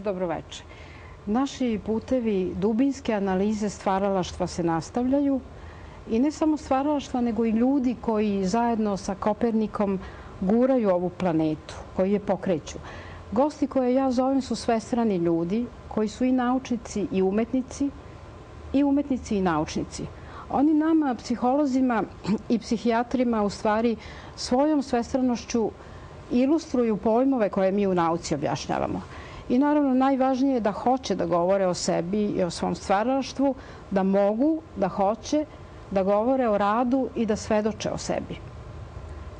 Dobroveče, dobroveče. Naši putevi dubinske analize stvaralaštva se nastavljaju i ne samo stvaralaštva, nego i ljudi koji zajedno sa Kopernikom guraju ovu planetu, koji je pokreću. Gosti koje ja zovem su svestrani ljudi koji su i naučnici i umetnici i naučnici. Oni nama, psiholozima i psihijatrima, u stvari svojom svestranošću ilustruju pojmove koje mi u nauci objašnjavamo. I naravno najvažnije je da hoće da govore o sebi i o svom stvaralaštvu, da mogu, da hoće, da govore o radu i da svedoče o sebi.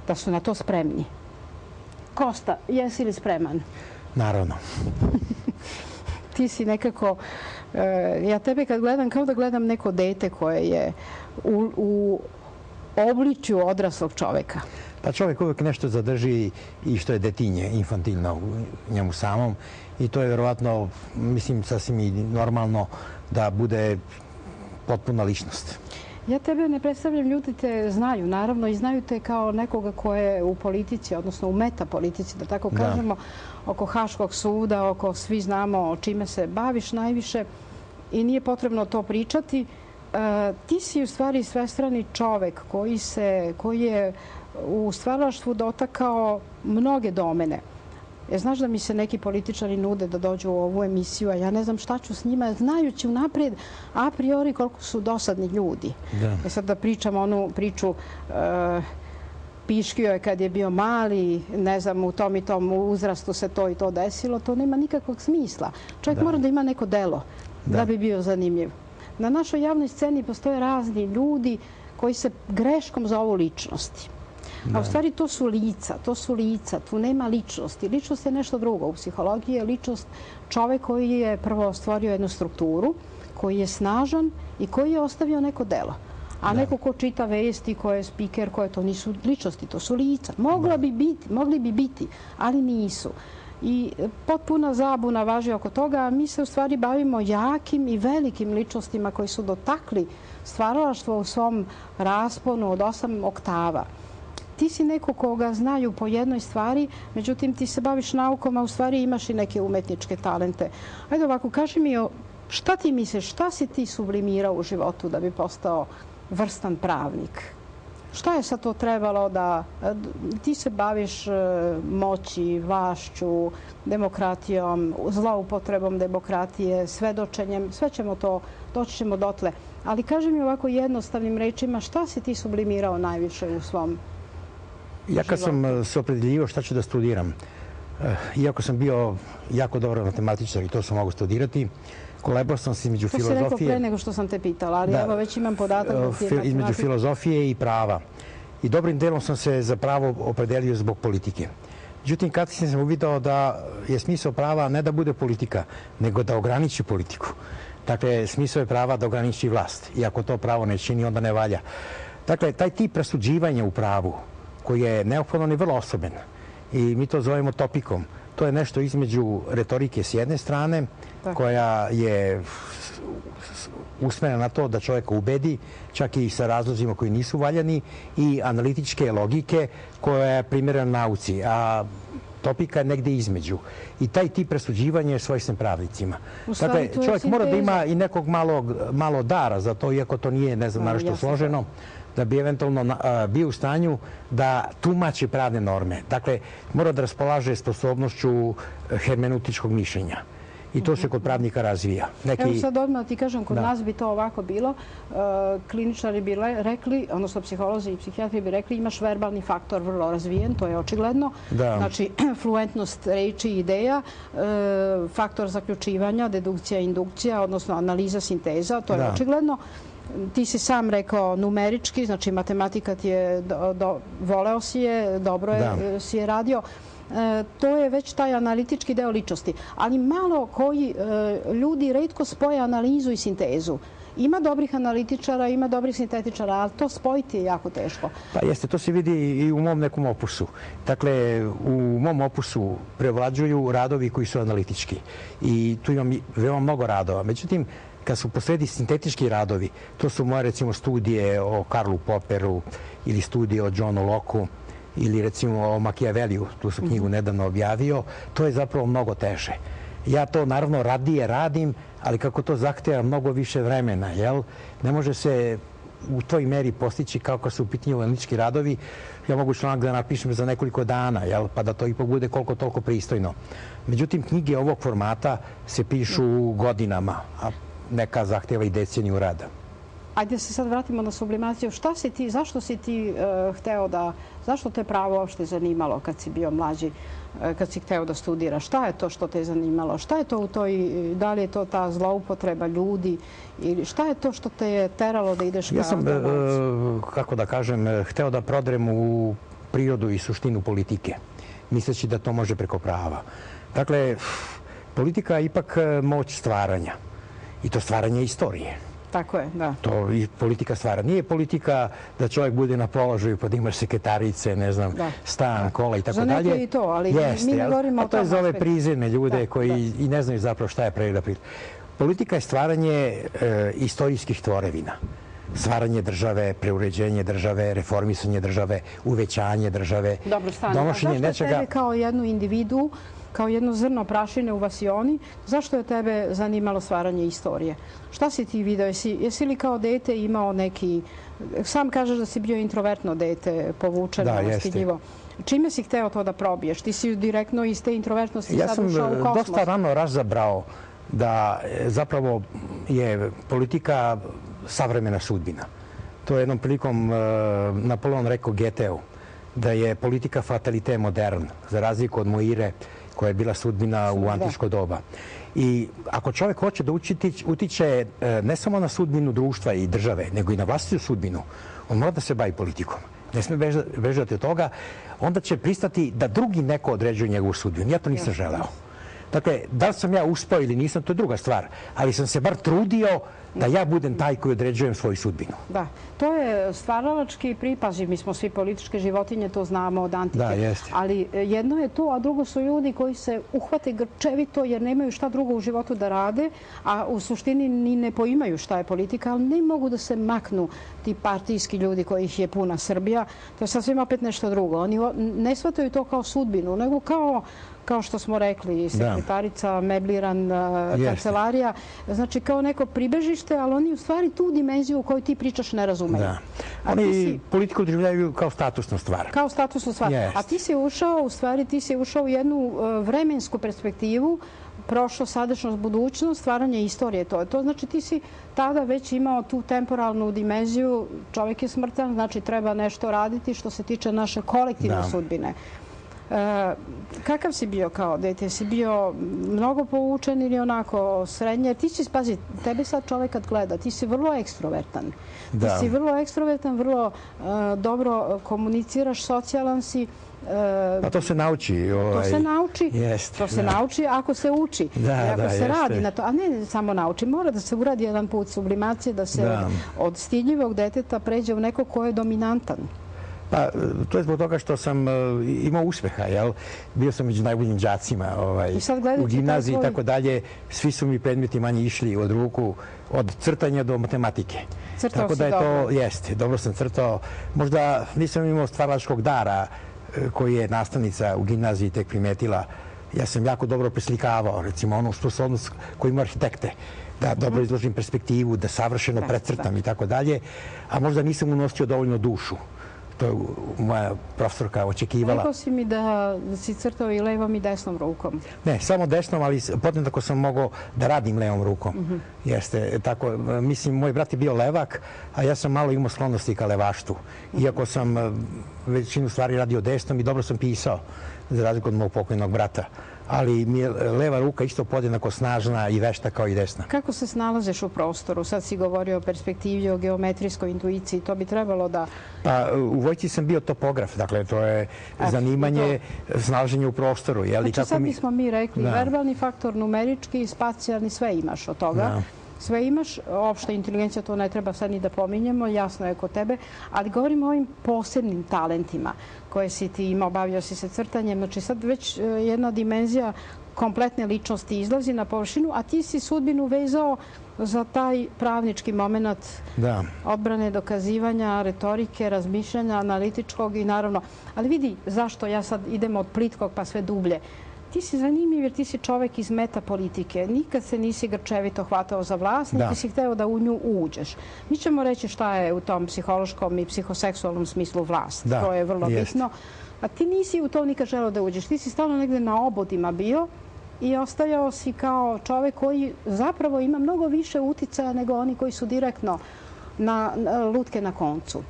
Da su na to spremni. Kosta, jesi li spreman? Naravno. Ti si nekako, ja tebe kad gledam kao da gledam neko dete koje je u obličju odraslog čoveka. Pa čovjek uvijek nešto zadrži i što je detinje, infantilno u njemu samom. I to je vjerovatno, mislim, sasvim i normalno da bude potpuna ličnost. Ja tebe ne predstavljam, ljudi te znaju, naravno, i znaju te kao nekoga ko je u politici, odnosno u metapolitici, da tako kažemo, oko Haškog suda, oko svi znamo čime se baviš najviše i nije potrebno to pričati. Ti si u stvari svestrani čovek koji je u stvaralaštvu dotakao mnoge domene. Znaš da mi se neki političari nude da dođu u ovu emisiju, a ja ne znam šta ću s njima, znajući unaprijed a priori koliko su dosadni ljudi. Sad da pričam onu priču, piškio je kad je bio mali, ne znam, u tom i tom uzrastu se to i to desilo, to nema nikakvog smisla. Čovjek mora da ima neko delo da bi bio zanimljiv. Na našoj javnoj sceni postoje razni ljudi koji se greškom zovu ličnosti. A u stvari to su lica, tu nema ličnosti. Ličnost je nešto drugo. U psihologiji je ličnost čovek koji je prvo stvorio jednu strukturu, koji je snažan i koji je ostavio neko delo. A neko ko čita vesti, ko je spiker, to nisu ličnosti, to su lica. Mogli bi biti, ali nisu. I potpuna zabuna važi oko toga, a mi se u stvari bavimo jakim i velikim ličnostima koji su dotakli stvaralaštvo u svom rasponu od 8 oktava. Ti si neko koga znaju po jednoj stvari, međutim ti se baviš naukom, a u stvari imaš i neke umetničke talente. Ajde ovako, kaži mi, šta ti misliš, šta si ti sublimirao u životu da bi postao vrstan pravnik? Šta je sad to trebalo da... Ti se baviš moći, vlašću, demokratijom, zloupotrebom demokratije, svedočenjem, sve ćemo to, doći ćemo dotle. Ali kaži mi ovako jednostavnim rečima, šta si ti sublimirao najviše u svom... Ja kad sam se opredeljivao šta ću da studiram, iako sam bio jako dobar matematičar i to sam mogu studirati, kolebao sam se između filozofije... To si rekao pre nego što sam te pitala, ali evo već imam podatak da ti je matematik. Između filozofije i prava. I dobrim delom sam se za pravo opredelio zbog politike. Međutim, kad sam uvidao da je smisao prava ne da bude politika, nego da ograniči politiku. Dakle, smisao je prava da ograniči vlast. I ako to pravo ne čini, onda ne valja. Dakle, taj tip rasuđivanja u pravu, koji je neophodan i vrlo osoben. I mi to zovemo topikom. To je nešto između retorike s jedne strane, koja je usmerena na to da čovjeka ubedi, čak i sa razlozima koji nisu valjani, i analitičke logike koja je primjerena nauci. A topika je negdje između. I taj tip rasuđivanja je svojstven pravnicima. Dakle, čovjek mora da ima i nekog malo dara za to, iako to nije, ne znam, naročito složeno, da bi eventualno bio u stanju da tumači pravne norme. Dakle, mora da raspolaže sposobnošću hermeneutičkog mišljenja. I to se kod pravnika razvija. Evo sad odmah ti kažem, kod nas bi to ovako bilo. Kliničari bi rekli, odnosno psiholozi i psihijatri bi rekli, imaš verbalni faktor vrlo razvijen, to je očigledno. Znači, fluentnost reči i ideja, faktor zaključivanja, dedukcija i indukcija, odnosno analiza, sinteza, to je očigledno. Ti si sam rekao numerički, znači matematika ti je, voleo si je, dobro si je radio. To je već taj analitički deo ličnosti. Ali malo koji ljudi retko spoje analizu i sintezu. Ima dobrih analitičara, ima dobrih sintetičara, ali to spojiti je jako teško. Pa jeste, to se vidi i u mom nekom opusu. Dakle, u mom opusu prevlađuju radovi koji su analitički. I tu imam veoma mnogo radova. Međutim, kad su posredi sintetički radovi, to su moje, recimo, studije o Karlu Popperu ili studije o Johnu Locke-u ili, recimo, o Machiavelliju, tu sam knjigu nedavno objavio, to je zapravo mnogo teže. Ja to naravno radije radim, ali kako to zahteva mnogo više vremena, jel? Ne može se u toj meri postići kako su u pitanju analitički radovi. Ja mogu članak da napišem za nekoliko dana, jel? Pa da to ipak bude koliko toliko pristojno. Međutim, knjige ovog formata se pišu godinama, a neka zahteva i deceniju rada. Ajde se sad vratimo na sublimaciju. Šta si ti, zašto si ti hteo da, zašto te pravo uopšte zanimalo kad si bio mlađi, kad si hteo da studiraš? Šta je to što te zanimalo? Šta je to u toj, da li je to ta zloupotreba ljudi ili šta je to što te je teralo da ideš ka... Ja sam, kako da kažem, hteo da prodrem u prirodu i suštinu politike, misleći da to može preko prava. Dakle, politika je ipak moć stvaranja i to stvaranje istorije. Tako je, da. To i politika stvara. Nije politika da čovjek bude na položaju pa da imaš sekretarice, ne znam, stan, kola i tako dalje. Za neko i to, ali mi ne govorimo o tom aspektu. To je za ove prizemne ljude koji i ne znaju zapravo šta je priroda. Politika je stvaranje istorijskih tvorevina. Stvaranje države, preuređenje države, reformisanje države, uvećanje države, donošenje nečega... Zašto je tebe kao jednu individu, kao jedno zrno prašine u vasioni, zašto je tebe zanimalo stvaranje istorije? Šta si ti video? Jesi li kao dete imao neki... Sam kažeš da si bio introvertno dete, povučeno, stidljivo. Čime si hteo to da probiješ? Ti si direktno iz te introvertnosti sad ušao u kosmos. Ja sam dosta rano razabrao da zapravo je politika savremena sudbina. To je jednom prilikom Napoleon rekao Goetheu, da je politika fatalité moderne, za razliku od Moire, koja je bila sudbina u antičko doba. I ako čovjek hoće da utiče ne samo na sudbinu društva i države, nego i na vlastitu sudbinu, on mora da se bavi politikom. Ne sme bežati od toga, onda će pristati da drugi neko određuje njegovu sudbinu. Ja to nisam želeo. Dakle, da li sam ja uspeo ili nisam, to je druga stvar. Ali sam se bar trudio da ja budem taj koji određujem svoju sudbinu. Da, to je stvaralački pripaži. Mi smo svi političke životinje, to znamo od antike. Da, jeste. Ali jedno je to, a drugo su ljudi koji se uhvate grčevito jer nemaju šta drugo u životu da rade, a u suštini ni ne poimaju šta je politika, ali ne mogu da se maknu ti partijski ljudi kojih je puna Srbija. To je sasvim opet nešto drugo. Oni ne shvataju to kao sudbinu, nego kao što smo rekli, sekretarica, mebliran, kancelarija. Znači, kao neko pribežište, ali oni u stvari tu dimenziju u kojoj ti pričaš ne razumeju. Oni politiku doživljavaju kao statusnu stvar. Kao statusnu stvar. A ti si ušao, u stvari, ti si ušao u jednu vremensku perspektivu, prošlost, sadašnjost, budućnost, stvaranje istorije. To znači ti si tada već imao tu temporalnu dimenziju, čovjek je smrtan, znači treba nešto raditi što se tiče naše kolektivne sudbine. Kakav si bio kao dete? Si bio mnogo povučen ili onako srednje? Ti si, pazi, tebe sad čovjek kad gleda, ti si vrlo ekstrovertan. Ti si vrlo ekstrovertan, vrlo dobro komuniciraš, socijalan si. Pa to se nauči. To se nauči. To se nauči ako se uči. I ako se radi na to. A ne samo nauči. Mora da se uradi jedan put sublimacije, da se od stidljivog deteta pređe u neko ko je dominantan. Pa, to je zbog toga što sam imao uspeha, jel? Bio sam među najboljim đacima u gimnaziji i tako dalje. Svi su mi predmeti manje išli od ruku, od crtanja do matematike. Crtao si dobro. Jeste, dobro sam crtao. Možda nisam imao stvaralačkog dara koji je nastavnica u gimnaziji tek primetila. Ja sam jako dobro preslikavao, recimo onu sposobnost koju ima arhitekte, da dobro izložim perspektivu, da savršeno precrtam i tako dalje, a možda nisam unosio dovoljno dušu. To je moja profesorka očekivala. Rekao si mi da si crtao i levom i desnom rukom. Ne, samo desnom, ali potom tako sam mogao da radim levom rukom. Jeste, tako, mislim, moj brat je bio levak, a ja sam malo imao sklonosti ka levaštvu. Iako sam većinu stvari radio desnom i dobro sam pisao, za razliku od mog pokojnog brata. Ali mi je leva ruka isto podjednako snažna i vešta kao i desna. Kako se snalaziš u prostoru? Sad si govorio o perspektivi, o geometrijskoj intuiciji. To bi trebalo da... Pa u vojsci sam bio topograf. Dakle, to je zanimanje, snalaženje u prostoru. Znači sad bismo mi rekli verbalni faktor, numerički, spacijalni, sve imaš od toga. Sve imaš, opšta inteligencija, to ne treba sad ni da pominjemo, jasno je kod tebe, ali govorimo o ovim posebnim talentima koje si ti imao, bavio si se crtanjem, znači sad već jedna dimenzija kompletne ličnosti izlazi na površinu, a ti si sudbinu vezao za taj pravnički moment odbrane, dokazivanja, retorike, razmišljanja, analitičkog i naravno, ali vidi zašto ja sad idem od plitkog pa sve dublje. ti si zanimljiv jer ti si čovek iz metapolitike. Nikad se nisi grčevito hvatao za vlast, niti si hteo da u nju uđeš. Mi ćemo reći šta je u tom psihološkom i psihoseksualnom smislu vlast. To je vrlo bitno. A ti nisi u to nikad želeo da uđeš. Ti si stalno negde na obodima bio i ostajao si kao čovek koji zapravo ima mnogo više uticaja nego oni koji su direktno na lutke na koncu.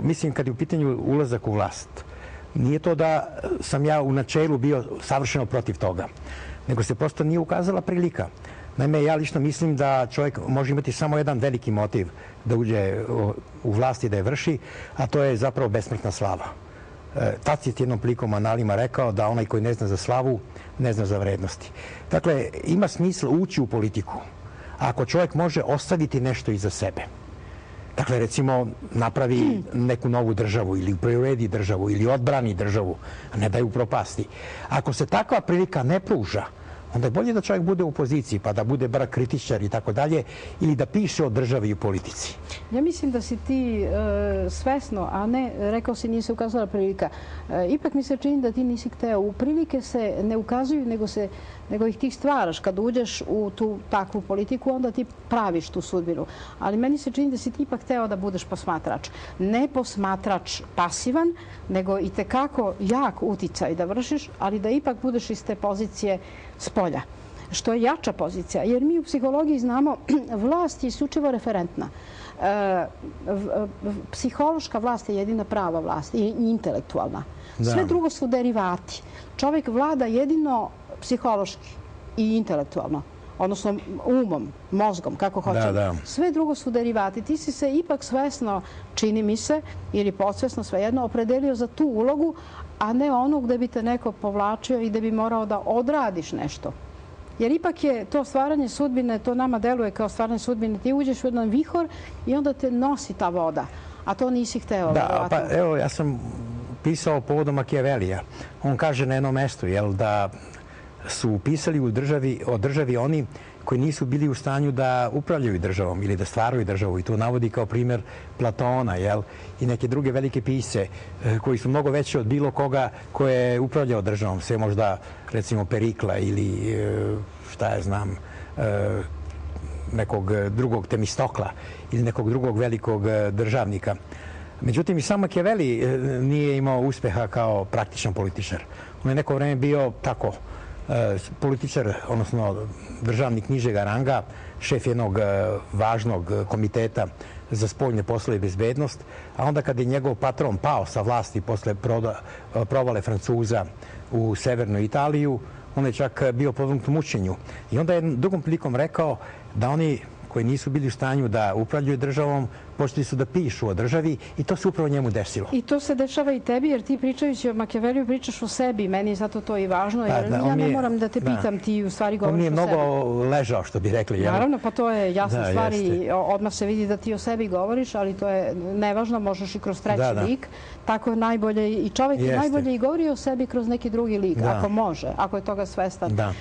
Mislim, kad je u pitanju ulazak u vlast, nije to da sam ja u načelu bio savršeno protiv toga, nego se prosto nije ukazala prilika. Naime, ja lično mislim da čovjek može imati samo jedan veliki motiv da uđe u vlast i da je vrši, a to je zapravo besmrtna slava. Tacit jednom prilikom analima rekao da onaj koji ne zna za slavu, ne zna za vrednosti. Dakle, ima smisla ući u politiku ako čovjek može ostaviti nešto iza sebe. Dakle, recimo, napravi neku novu državu ili preuredi državu ili odbrani državu, a ne da je upropasti. Ako se takva prilika ne pruža, onda je bolje da čovjek bude u opoziciji, pa da bude bar kritičar i tako dalje, ili da piše o državi i politici. Ja mislim da si ti svesno, a ne, rekao si, nije se ukazala prilika. Ipak mi se čini da ti nisi hteo. U prilike se ne ukazuju, nego ih ti stvaraš. Kad uđeš u tu takvu politiku, onda ti praviš tu sudbinu. Ali meni se čini da si ti ipak hteo da budeš posmatrač. Ne posmatrač pasivan, nego i tekako jak uticaj da vršiš, ali da ipak budeš iz te pozicije spolja, što je jača pozicija. Jer mi u psihologiji znamo vlast je isključivo referentna. Psihološka vlast je jedina prava vlast i intelektualna. Sve drugo su derivati. Čovjek vlada jedino psihološki i intelektualno, odnosno umom, mozgom, kako hoćemo. Sve drugo su derivati. Ti si se ipak svesno, čini mi se, ili podsvesno, svejedno, opredelio za tu ulogu, a ne onu gde bi te neko povlačio i gde bi morao da odradiš nešto. Jer ipak je to stvaranje sudbine, to nama deluje kao stvaranje sudbine. Ti uđeš u jedan vihor i onda te nosi ta voda, a to nisi hteo. Da, pa evo, ja sam pisao povodom Machiavellija. On kaže na jednom mestu, da su pisali o državi oni koji nisu bili u stanju da upravljaju državom ili da stvaraju državu. I to navodi kao primjer Platona i neke druge velike pisce koji su mnogo veći od bilo koga ko je upravljao državom. Sve možda, recimo, Perikla ili, šta ja znam, nekog drugog Temistokla ili nekog drugog velikog državnika. Međutim, i sam Machiavelli nije imao uspeha kao praktičan političar. On je neko vreme bio tako političar, odnosno državnik nižega ranga, šef jednog važnog komiteta za spoljne poslove i bezbednost, a onda kad je njegov patron pao sa vlasti posle provale Francuza u severnu Italiju, on je čak bio podvrgnut mučenju. I onda je drugom prilikom rekao da oni koji nisu bili u stanju da upravljaju državom, počeli su da pišu o državi i to se upravo njemu desilo. I to se dešava i tebi, jer ti pričajući o Machiavelliju pričaš o sebi. Meni je zato to i važno, jer ja ne moram da te pitam, ti u stvari govoriš o sebi. On mi je mnogo ležao, što bi rekli. Naravno, pa to je jasno stvari. Odmah se vidi da ti o sebi govoriš, ali to je nevažno, možeš i kroz treći lik. Tako je najbolje i čovjek je najbolje i govori o sebi kroz neki drugi lik, ako može, ako je toga svestan.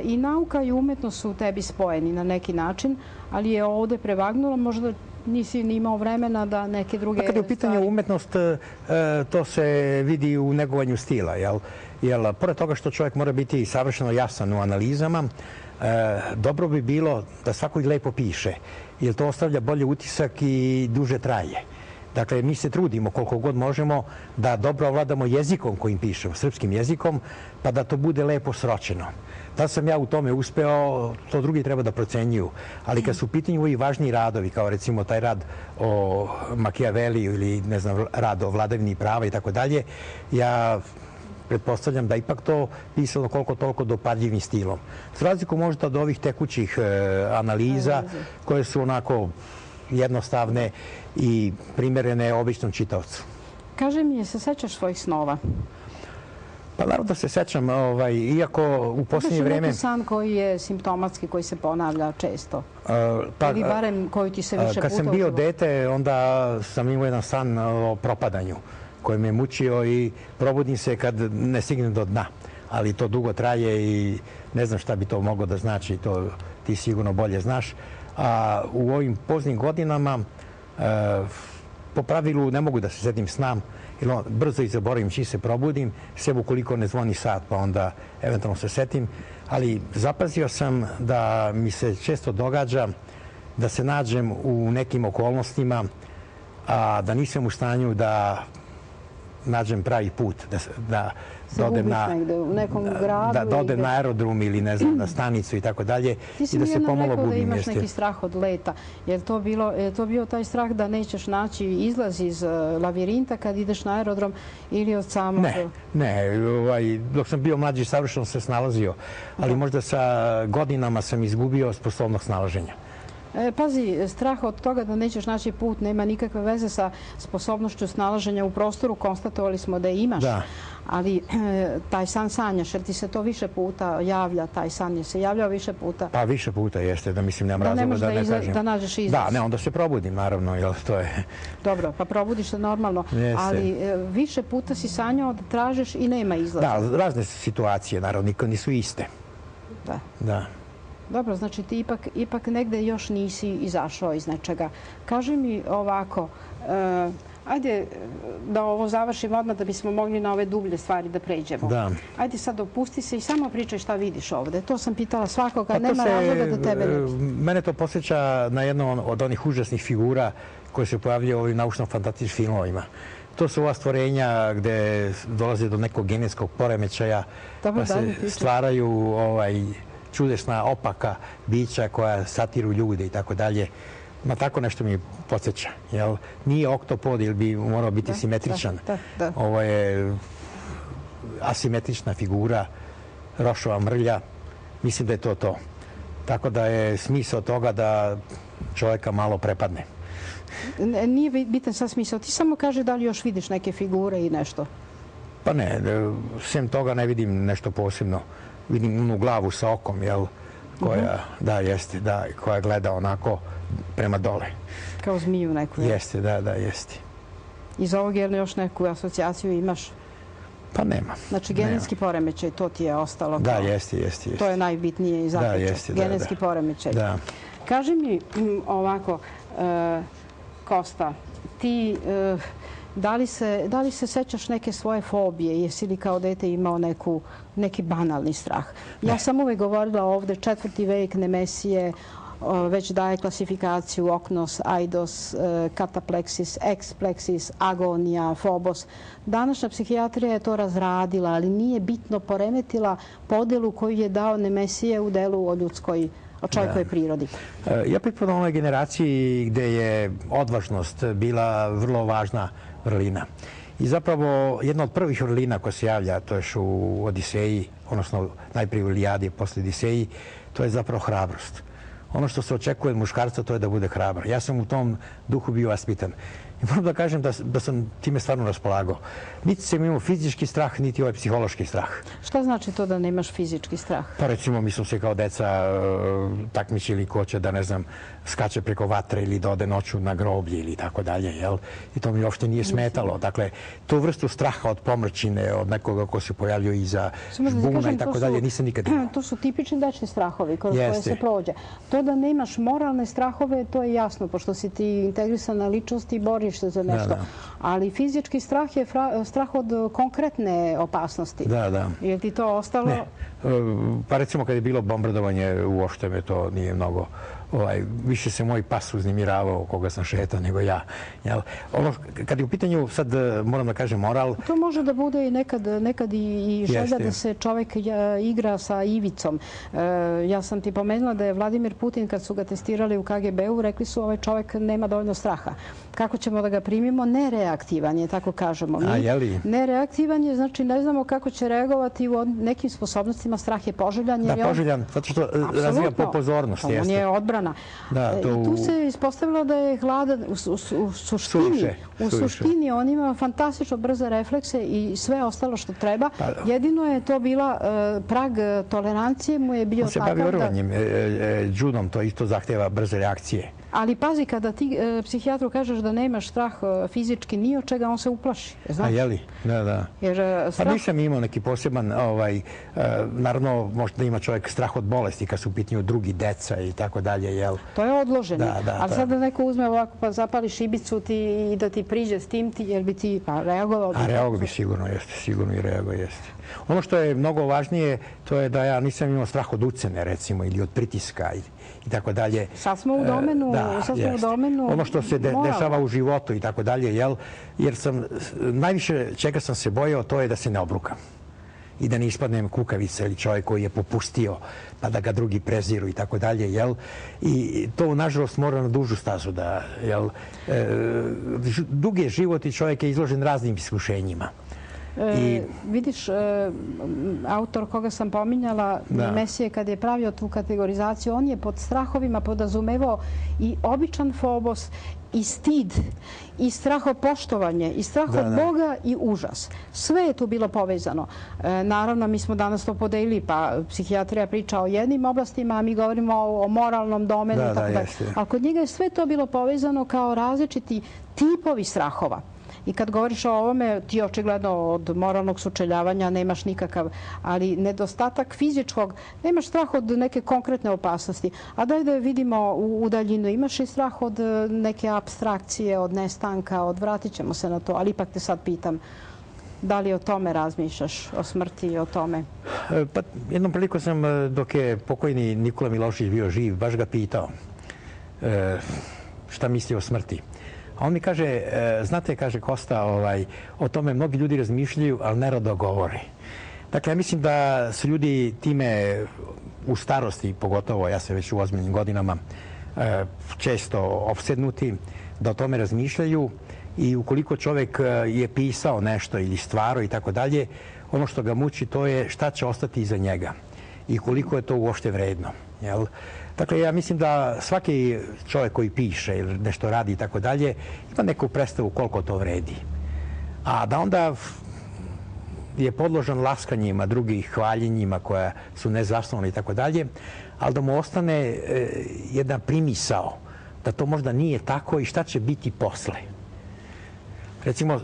I nauka i umetnost su u tebi spojeni na neki način, ali je ovde prevagnulo, možda nisi ni imao vremena da neke druge stvari... Kad je u pitanju umetnost, to se vidi u negovanju stila. Jer pored toga što čovjek mora biti savršeno jasan u analizama, dobro bi bilo da svako i lepo piše, jer to ostavlja bolji utisak i duže traje. Dakle, mi se trudimo koliko god možemo da dobro ovladamo jezikom kojim pišemo, srpskim jezikom, pa da to bude lepo sročeno. Da sam ja u tome uspeo, to drugi treba da procenjuju. Ali kad su u pitanju ovi važniji radovi, kao recimo taj rad o Machiavelliju ili, ne znam, rad o vladavini prava i tako dalje, ja pretpostavljam da ipak to pisalo koliko toliko dopadljivim stilom. S razliku možda od ovih tekućih analiza koje su onako jednostavne i primerene običnom čitaocu. Kaži mi, se sećaš svojih snova? Pa naravno da se sećam, iako u posljednje vreme... Imaš neki san koji je simptomatski, koji se ponavlja često? Ili barem koji ti se više puta... Kad sam bio dete, onda sam imao jedan san o propadanju koji me mučio i probudim se kad ne stignem do dna. Ali to dugo traje i ne znam šta bi to moglo da znači, to ti sigurno bolje znaš. A u ovim poznim godinama, po pravilu ne mogu da se setim sna, Jer brzo i zaboravim, čim se probudim, sve ukoliko ne zvoni sat, pa onda eventualno se setim. Ali zapazio sam da mi se često događa da se nađem u nekim okolnostima, a da nisam u stanju da nađem pravi put, da odem na aerodrom ili ne znam, na stanicu i tako dalje i da se pomalo gubim. Ti si mi jednom rekao da imaš neki strah od leta. Je to bio taj strah da nećeš naći izlaz iz lavirinta kad ideš na aerodrom ili od samog... Ne, dok sam bio mlađi savršeno se snalazio, ali možda sa godinama sam izgubio sposobnost snalaženja. Pazi, strah od toga da nećeš naći put nema nikakve veze sa sposobnošću snalaženja u prostoru. Konstatovali smo da je imaš. Ali taj san sanjaš, jer ti se to više puta javlja, taj san je se javljao više puta. Pa više puta jeste, da mislim, nemam razloga da ne kažem. Da nađeš izlaz. Da, ne, onda se probudim, naravno, jer to je... Dobro, pa probudiš se normalno, ali više puta si sanjao da tražiš i nema izlaza. Da, razne situacije, naravno, nikad nisu iste. Da. Dobro, znači ti ipak negde još nisi izašao iz nečega. Kaži mi ovako, ajde da ovo završimo odmah da bismo mogli na ove dublje stvari da pređemo. Ajde sad opusti se i samo pričaj šta vidiš ovde. To sam pitala svakoga, nema razloga da tebe ne... Mene to posjeća na jednu od onih užasnih figura koje se pojavljaju u ovim naučno-fantastičnim filmovima. To su ova stvorenja gde dolaze do nekog genetskog poremećaja, pa se stvaraju čudesna, opaka bića koja satiru ljude i tako dalje. Na tako nešto mi podsjeća. Nije oktopod ili bi morao biti simetričan. Ovo je asimetrična figura, rošova mrlja. Mislim da je to to. Tako da je smisao toga da čovjeka malo prepadne. Nije bitan sad smisao. Ti samo kaže da li još vidiš neke figure i nešto. Pa ne, sem toga ne vidim nešto posebno. Vidim onu glavu sa okom, koja, koja gleda onako prema dole. Kao zmiju neku. Jeste, da, jeste. Iz ovog još neku asocijaciju imaš? Pa nema. Znači, genetski poremećaj, to ti je ostalo? Da, jeste. To je najbitnije i zaključak. Genetski poremećaj. Da. Kaži mi ovako, Kosta, ti... Da li se sećaš neke svoje fobije? Jesi li kao dete imao neki banalni strah? Ja sam uvek govorila ovde 4. vek Nemesije, već daje klasifikaciju oknos, aidos, katapleksis, ekspleksis, agonija, fobos. Današnja psihijatrija je to razradila, ali nije bitno poremetila podelu koju je dao Nemesije u delu o čovjekovoj prirodi. Ja pripadam ovoj generaciji gde je odvažnost bila vrlo važna vrlina. I zapravo jedna od prvih vrlina koja se javlja, to je u Odiseji, odnosno najprije u Ilijadi, posle Odiseji, to je zapravo hrabrost. Ono što se očekuje od muškarca, to je da bude hrabar. Ja sam u tom duhu bio vaspitan. I moram da kažem da sam time stvarno raspolagao. Niti sam imao fizički strah, niti ovaj psihološki strah. Šta znači to da nemaš fizički strah? Pa recimo, mi smo se kao deca takmičili ko će da, ne znam, skače preko vatre ili da ode noću na groblje ili tako dalje, jel? I to mi uopšte nije smetalo. Dakle, tu vrstu straha od pomrčine, od nekoga ko se pojavljaju iza žbuna i tako dalje, nisam nikad imao. To su tipični dečni strahovi kroz koje se prođe. To da nemaš moralne strahove, to je jasno, pošto si ti integrisana ličnost i boriš se za nešto. Ali fizički strah je strah od konkretne opasnosti. Da. Je ti to ostalo? Ne. Pa recimo kad je bilo bombardovanje, uopšte me to nije mnogo... Više se moj pas uznemiravao koga sam šetao nego ja. Kad je u pitanju, sad moram da kažem, moral... To može da bude i nekad i želja da se čovjek igra sa ivicom. Ja sam ti pomenula da je Vladimir Putin, kad su ga testirali u KGB-u, rekli su ovaj čovjek nema dovoljno straha. Kako ćemo da ga primimo? Nereaktivan je, tako kažemo. Nereaktivan je, znači ne znamo kako će reagovati u nekim sposobnostima. Strah je poželjan. Da, poželjan, zato što razvija pozornost. On je odbrana. I tu se ispostavilo da je hladan u suštini. On ima fantastično brze reflekse i sve ostalo što treba. Jedino je to bila prag tolerancije mu je bio takav da... On se bavi rvanjem, džudom, to isto zahteva brze reakcije. Ali pazi, kada ti psihijatru kažeš da nemaš strah fizički ni od čega, on se uplaši. A jeli? Da, da. Pa nisam imao neki poseban, naravno možda ima čovjek strah od bolesti kad su u pitanju drugi, deca i tako dalje, jel? To je odloženo. Ali sad da neko uzme ovako pa zapali šibicu i da ti priđe s tim, jer bi ti reagovao? A reagovao bi sigurno, jeste. Sigurno i reagovao, jeste. Ono što je mnogo važnije, to je da ja nisam imao strah od ucene, recimo, ili od pritiska i tako dalje. Sad smo u domenu ono što se dešava u životu i tako dalje, jel? Jer najviše čega sam se bojao, to je da se ne obrukam. I da ne ispadnem kukavica ili čovjek koji je popustio, pa da ga drugi preziru i tako dalje, jel? I to, nažalost, mora na dužu stazu da, jel? Dug je život i čovjek je izložen raznim iskušenjima. Vidiš, autor koga sam pominjala, Mesije, kad je pravio tu kategorizaciju, on je pod strahovima podrazumevao i običan fobos, i stid, i strahopoštovanje, i strah od Boga i užas. Sve je tu bilo povezano. Naravno, mi smo danas to podelili, pa psihijatrija priča o jednim oblastima, a mi govorimo o moralnom domenu i tako dalje. Ali kod njega je sve to bilo povezano kao različiti tipovi strahova. I kad govoriš o ovome, ti očigledno od moralnog sučeljavanja nemaš nikakav, ali nedostatak fizičkog, nemaš strah od neke konkretne opasnosti. A daj da vidimo u daljinu, imaš i strah od neke apstrakcije, od nestanka, odvratit ćemo se na to, ali ipak te sad pitam, da li o tome razmišljaš, o smrti i o tome? Pa jednom priliku sam, dok je pokojni Nikola Milošević bio živ, baš ga pitao šta misli o smrti. A on mi kaže, znate, kaže Kosta, o tome mnogi ljudi razmišljaju, ali nerado govore. Dakle, ja mislim da su ljudi time u starosti, pogotovo, ja sam već u ozbiljnim godinama, često opsednuti, da o tome razmišljaju i ukoliko čovjek je pisao nešto ili stvarao i tako dalje, ono što ga muči to je šta će ostati iza njega i koliko je to uopšte vredno, jel? Dakle, ja mislim da svaki čovjek koji piše ili nešto radi i tako dalje ima neku predstavu koliko to vredi. A da onda je podložan laskanjima, drugih hvaljenjima koja su nezasnovane i tako dalje, ali da mu ostane jedna primisao da to možda nije tako i šta će biti posle. Recimo,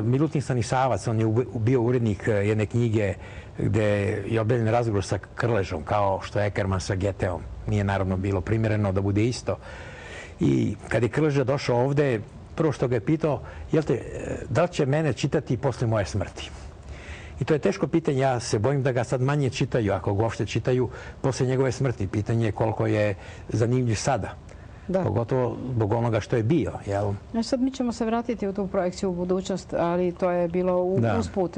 Milutin Stanisavac, on je bio urednik jedne knjige gde je objavljen razgovor sa Krležom, kao što je Eckermann sa Goetheom. Nije naravno bilo primjereno da bude isto. I kad je Krleža došao ovde, prvo što ga je pitao, da li će mene čitati posle moje smrti? I to je teško pitanje, ja se bojim da ga sad manje čitaju, ako ga uopšte čitaju posle njegove smrti. Pitanje je koliko je zanimljiv sada. Pogotovo zbog onoga što je bio. Sad mi ćemo se vratiti u tu projekciju u budućnost, ali to je bilo usput.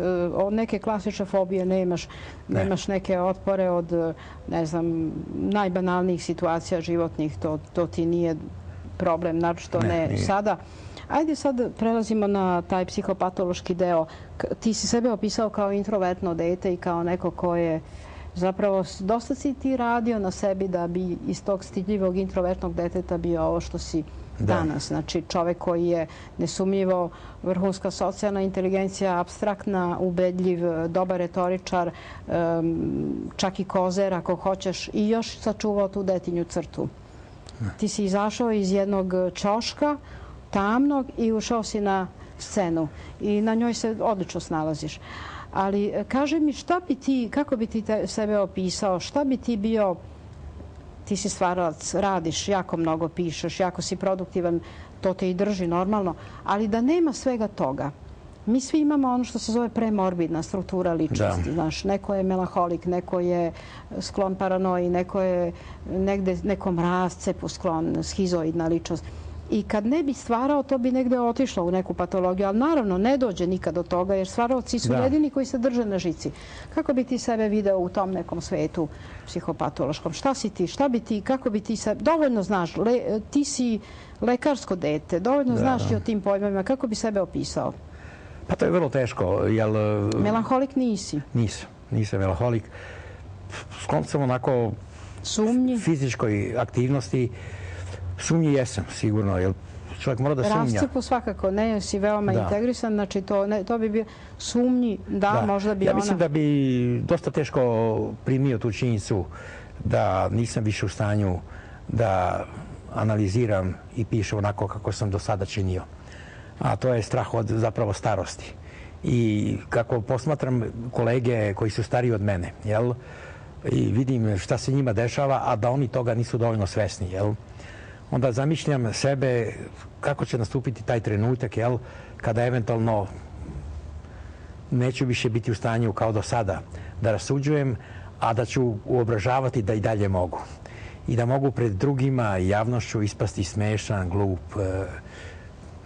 Neke klasične fobije nemaš neke otpore od, ne znam, najbanalnijih situacija životnih, to ti nije problem, naročito ne sada. Ajde sad prelazimo na taj psihopatološki deo. Ti si sebe opisao kao introvertno dete i kao neko ko je zapravo dosta si ti radio na sebi da bi iz tog stidljivog introvertnog deteta bio ovo što si danas. Znači čovek koji je nesumnjivo vrhunska socijalna inteligencija, apstraktna, ubedljiv, dobar retoričar, čak i kozer ako hoćeš i još sačuvao tu detinju crtu. Ti si izašao iz jednog ćoška, tamnog i ušao si na scenu i na njoj se odlično snalaziš. Ali kaži mi kako bi ti sebe opisao, šta bi ti bio, ti si stvaralac, radiš, jako mnogo pišeš, jako si produktivan, to te i drži normalno, ali da nema svega toga. Mi svi imamo ono što se zove premorbidna struktura ličnosti. Znaš, neko je melanholik, neko je sklon paranoji, neko je nekom rascepu sklon, schizoidna ličnost. I kad ne bi stvarao, to bi negde otišlo u neku patologiju. Ali naravno, ne dođe nikad do toga, jer stvaraoci su jedini koji se drže na žici. Kako bi ti sebe video u tom nekom svetu psihopatološkom? Šta si ti? Šta bi ti? Kako bi ti sebe? Dovoljno znaš, ti si lekarsko dete, dovoljno znaš i o tim pojmovima. Kako bi sebe opisao? Pa to je vrlo teško. Melanholik nisi? Nisam melanholik. Sklon sam onako fizičkoj aktivnosti. Sumnji jesam, sigurno, jer čovjek mora da sumnja. Rascepu svakako, ne, si veoma integrisan, znači to bi bio sumnji, možda bi ona... Ja mislim da bi dosta teško primio tu činjenicu da nisam više u stanju da analiziram i pišem onako kako sam do sada činio. A to je strah od zapravo starosti. I kako posmatram kolege koji su stariji od mene, jel? I vidim šta se njima dešava, a da oni toga nisu dovoljno svesni, jel? Onda zamišljam sebe kako će nastupiti taj trenutak, jel? Kada eventualno neću više biti u stanju kao do sada da rasuđujem, a da ću uobražavati da i dalje mogu. I da mogu pred drugima i javnošću ispasti smešan, glup,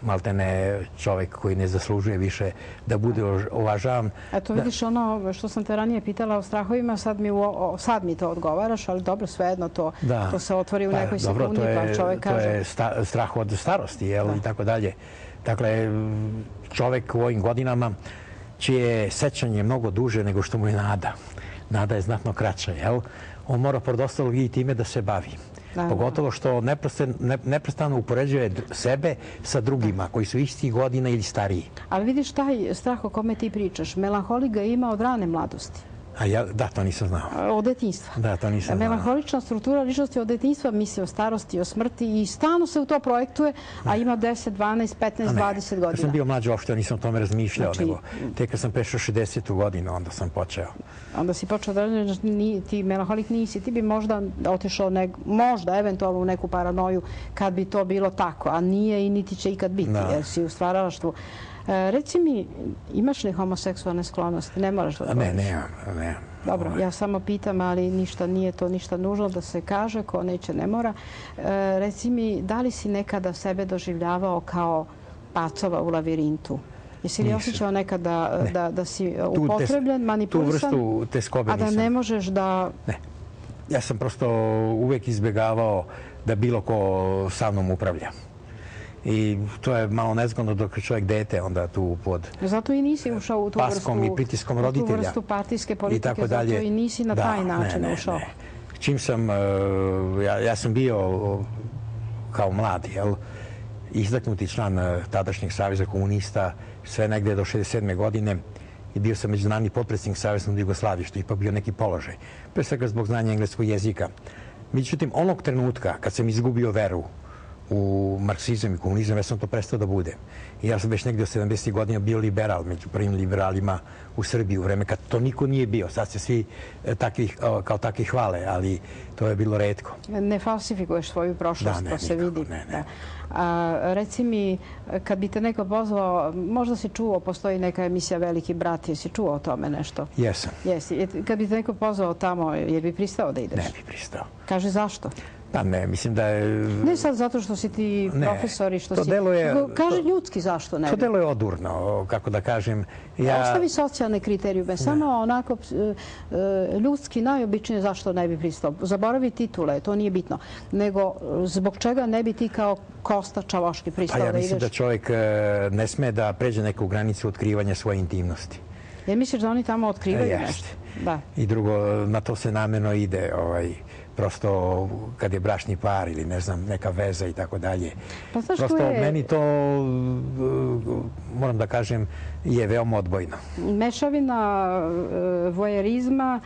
maltene čovjek koji ne zaslužuje više da bude uvažavan. Eto vidiš ono što sam te ranije pitala o strahovima, sad mi to odgovaraš, ali dobro, svejedno to se otvori u nekoj sekundi, pa čovjek kaže... To je strah od starosti, jel, i tako dalje. Dakle, čovjek u ovim godinama čije sećanje mnogo duže nego što mu je nada. Nada je znatno kraća, jel? On mora pored ostalog i time da se bavi. Pogotovo što neprestano upoređuje sebe sa drugima koji su istih godina ili stariji. Ali vidiš taj strah o kome ti pričaš, melanholik ga ima od rane mladosti. Da, to nisam znao. Od detinjstva. Da, to nisam znao. Melanholična struktura ličnosti od detinjstva misli o starosti, o smrti i stalno se u to projektuje, a ima 10, 12, 15, 20 godina. Kad sam bio mlađi, uopšte nisam o tome razmišljao, nego tek kad sam prešao 60. godinu, onda sam počeo. Onda si počeo da ti melanholik nisi, ti bi možda otišao možda eventualno u neku paranoju kad bi to bilo tako, a nije i niti će ikad biti, jer si u stvaralaštvu. Reci mi, imaš li homoseksualne sklonosti? Ne moraš da odgovoriš. Ne. Dobro, ja samo pitam, ali nije to ništa nužno da se kaže, ko neće ne mora. Reci mi, da li si nekada sebe doživljavao kao pacova u lavirintu? Jesi li osjećao nekada da si upotrebljen, manipulisan, a da ne možeš da... Ne. Ja sam prosto uvek izbjegavao da bilo ko sa mnom upravlja. I to je malo nezgodno dok je čovjek dete, onda tu pod zato i nisi ušao u tu paskom i pritiskom roditelja. U tu vrstu partijske politike, zato i nisi na taj način ušao. Čim sam, ja sam bio kao mlad, izdaknuti član tadašnjeg Saveza komunista, sve negdje do 67. godine, i bio sam međunarodni potpredsjednik Saveznog Jugoslavije, što je ipak bio neki položaj, pre svega zbog znanja engleskog jezika. Međutim, onog trenutka kad sam izgubio veru u marksizam i komunizam, ja sam to prestao da budem. I ja sam već negdje od 70. godina bio liberal, među prvim liberalima u Srbiji, u vreme kad to niko nije bio. Sad se svi kao takvi hvale, ali to je bilo retko. Ne falsifikuješ svoju prošlost, to se vidi. Reci mi, kad bi te neko pozvao, možda si čuo, postoji neka emisija Veliki brat, jesi čuo o tome nešto? Jesam. Kad bi te neko pozvao tamo, je bi pristao da ideš? Ne bi pristao. Kaže zašto? Pa ne, mislim da je... Ne sad zato što si ti profesor i što si... Kaže ljudski zašto ne bi. To deluje odurno, kako da kažem. Ostavi socijalne kriterijume, samo onako ljudski najobičnije zašto ne bi pristao. Zaboravi titule, to nije bitno. Nego zbog čega ne bi ti kao Kosta Čavoški pristao da ideš? Pa ja mislim da čovjek ne sme da pređe neku granicu otkrivanja svoje intimnosti. Jer misliš da oni tamo otkrivaju nešto? Da. I drugo, na to se namjerno ide, prosto kad je bračni par ili ne znam, neka veza i tako dalje. Prosto meni to, moram da kažem, je veoma odbojno. Mešavina vojerizma,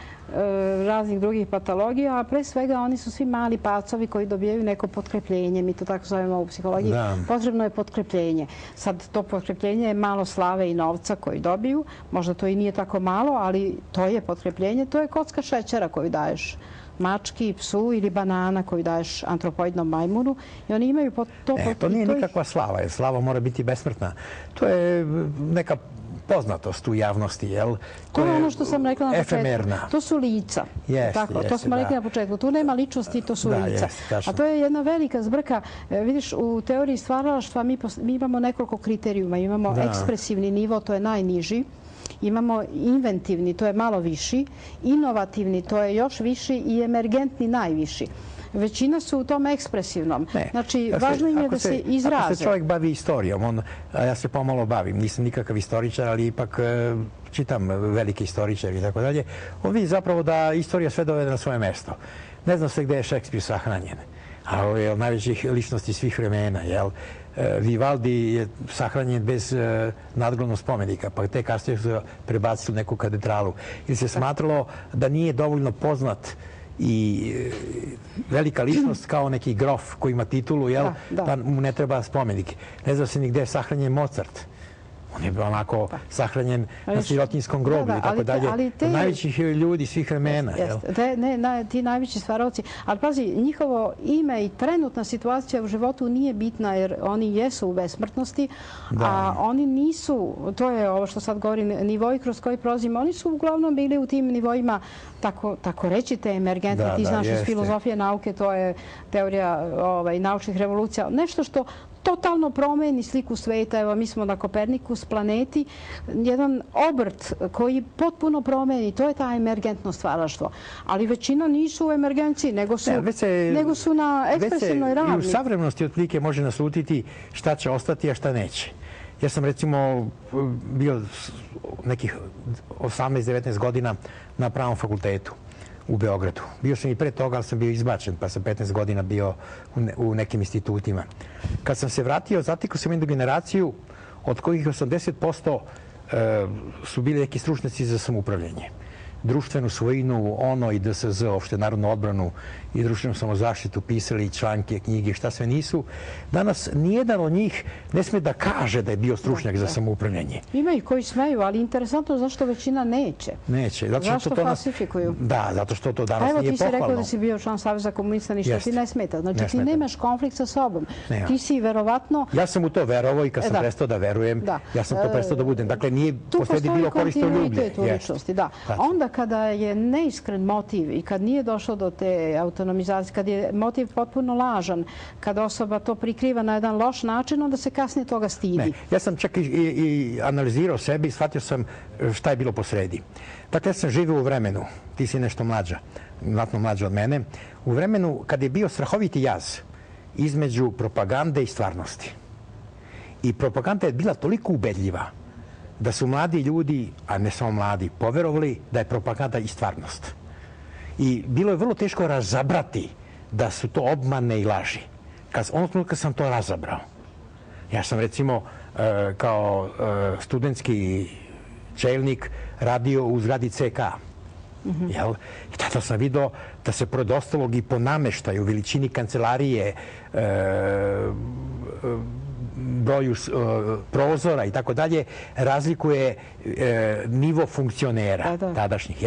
raznih drugih patologija, a pre svega oni su svi mali pacovi koji dobijaju neko potkrepljenje, mi to tako zovemo u psihologiji, potrebno je potkrepljenje. Sad to potkrepljenje je malo slave i novca koji dobiju, možda to i nije tako malo, ali to je potkrepljenje, to je kocka šećera koju daješ mački, psu ili banana koju daješ antropoidnom majmunu i oni imaju to... To nije nikakva slava, jer slava mora biti besmrtna. To je neka poznatost u javnosti, jel? To je ono što sam rekla na početku. Efemerna. To su lica. To smo rekli na početku. Tu nema ličnosti, to su lica. A to je jedna velika zbrka. Vidiš, u teoriji stvaralaštva mi imamo nekoliko kriterijuma. Imamo ekspresivni nivo, to je najniži. Imamo inventivni, to je malo viši, inovativni, to je još viši i emergentni najviši. Većina su u tom ekspresivnom. Znači, važno im je da se izraze. Ako se čovjek bavi istorijom, a ja se pomalo bavim, nisam nikakav istoričar, ali ipak čitam velike istoričare i tako dalje, on vidi zapravo da istorija sve dovede na svoje mesto. Ne znam se gde je Šekspir sahranjen, ali je od najvećih ličnosti svih vremena, jel? Vivaldi je sahranjen bez nadgrobnog spomenika, pa te kasnije su prebacili u neku katedralu. Ili se smatralo da nije dovoljno poznat i velika ličnost kao neki grof koji ima titulu, jel? Pa mu ne treba spomenik. Ne zna se ni gde je sahranjen Mozart. On je bio onako sahranjen na sirotinskom groblju i tako dalje. Od najvećih ljudi svih vremena. Ti najveći stvaravci. Ali pazi, njihovo ime i trenutna situacija u životu nije bitna jer oni jesu u besmrtnosti, a oni nisu, to je ovo što sad govorim, nivoi kroz koji prolazimo, oni su uglavnom bili u tim nivoima, tako reći, te emergentne. Ti znaš iz filozofije nauke, to je teorija naučnih revolucija. Nešto što totalno promeni sliku sveta. Evo, mi smo na Kopernikus planeti. Jedan obrt koji potpuno promeni, to je ta emergentno stvaraštvo. Ali većina nisu u emergenciji, nego su na ekspresivnoj ravni. I u savremenosti otprilike može naslutiti šta će ostati, a šta neće. Ja sam recimo bio nekih 18-19 godina na Pravnom fakultetu u Beogradu. Bio sam i pre toga, ali sam bio izbačen, pa sam 15 godina bio u nekim institutima. Kad sam se vratio, zatekao sam jednu generaciju od kojih 80% su bili neki stručnjaci za samoupravljanje. Društvenu svojinu, ONO i DSZ, opšte narodnu odbranu i društvenu samozaštitu, pisali članke, knjige, šta sve nisu. Danas nijedan od njih ne sme da kaže da je bio stručnjak za samoupravljanje. Ima ih koji smeju, ali interesantno zašto većina neće. Neće. Zašto falsifikuju? Da, zato što to danas nije pohvalno. Evo, ti si rekao da si bio član Saveza komunista, ništa ti ne smeta. Znači, ti nemaš konflikt sa sobom. Ti si verovatno... Ja sam u to verovao i kad sam prestao da verujem, ja sam to prestao da budem. Dakle, nije posledi bilo koristoljublje. Onda kada je neiskren motiv i kad nije došlo do te autonomizacije, kad je motiv potpuno lažan, kad osoba to prikriva na jedan loš način, onda se kasnije toga stidi. Ja sam čak i analizirao sebe i shvatio sam šta je bilo posredi. Dakle, ja sam živio u vremenu, ti si nešto mlađa, znatno mlađa od mene, u vremenu kad je bio strahoviti jaz između propagande i stvarnosti. I propaganda je bila toliko ubedljiva da su mladi ljudi, a ne samo mladi, poverovali da je propaganda i stvarnost. I bilo je vrlo teško razabrati da su to obmane i laži. Onog trenutka sam to razabrao. Ja sam recimo kao studentski čelnik radio u zgradi CK. I tada sam vidio da se pored ostalog i po nameštaju, veličini kancelarije, broju prozora i tako dalje, razlikuje nivo funkcionera tadašnjih.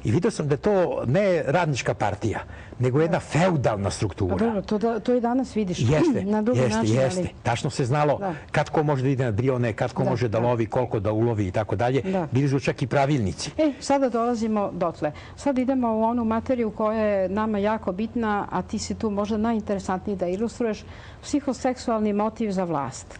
I vidio sam da je to ne radnička partija, nego jedna feudalna struktura. To i danas vidiš na drugi način. Jeste. Tačno se znalo kad ko može da ide na drione, kad ko može da lovi, koliko da ulovi i tako dalje. Bili su čak i pravilnici. Sada dolazimo dotle. Sad idemo u onu materiju koja je nama jako bitna, a ti si tu možda najinteresantniji da ilustruješ, psihoseksualni motiv za vlast.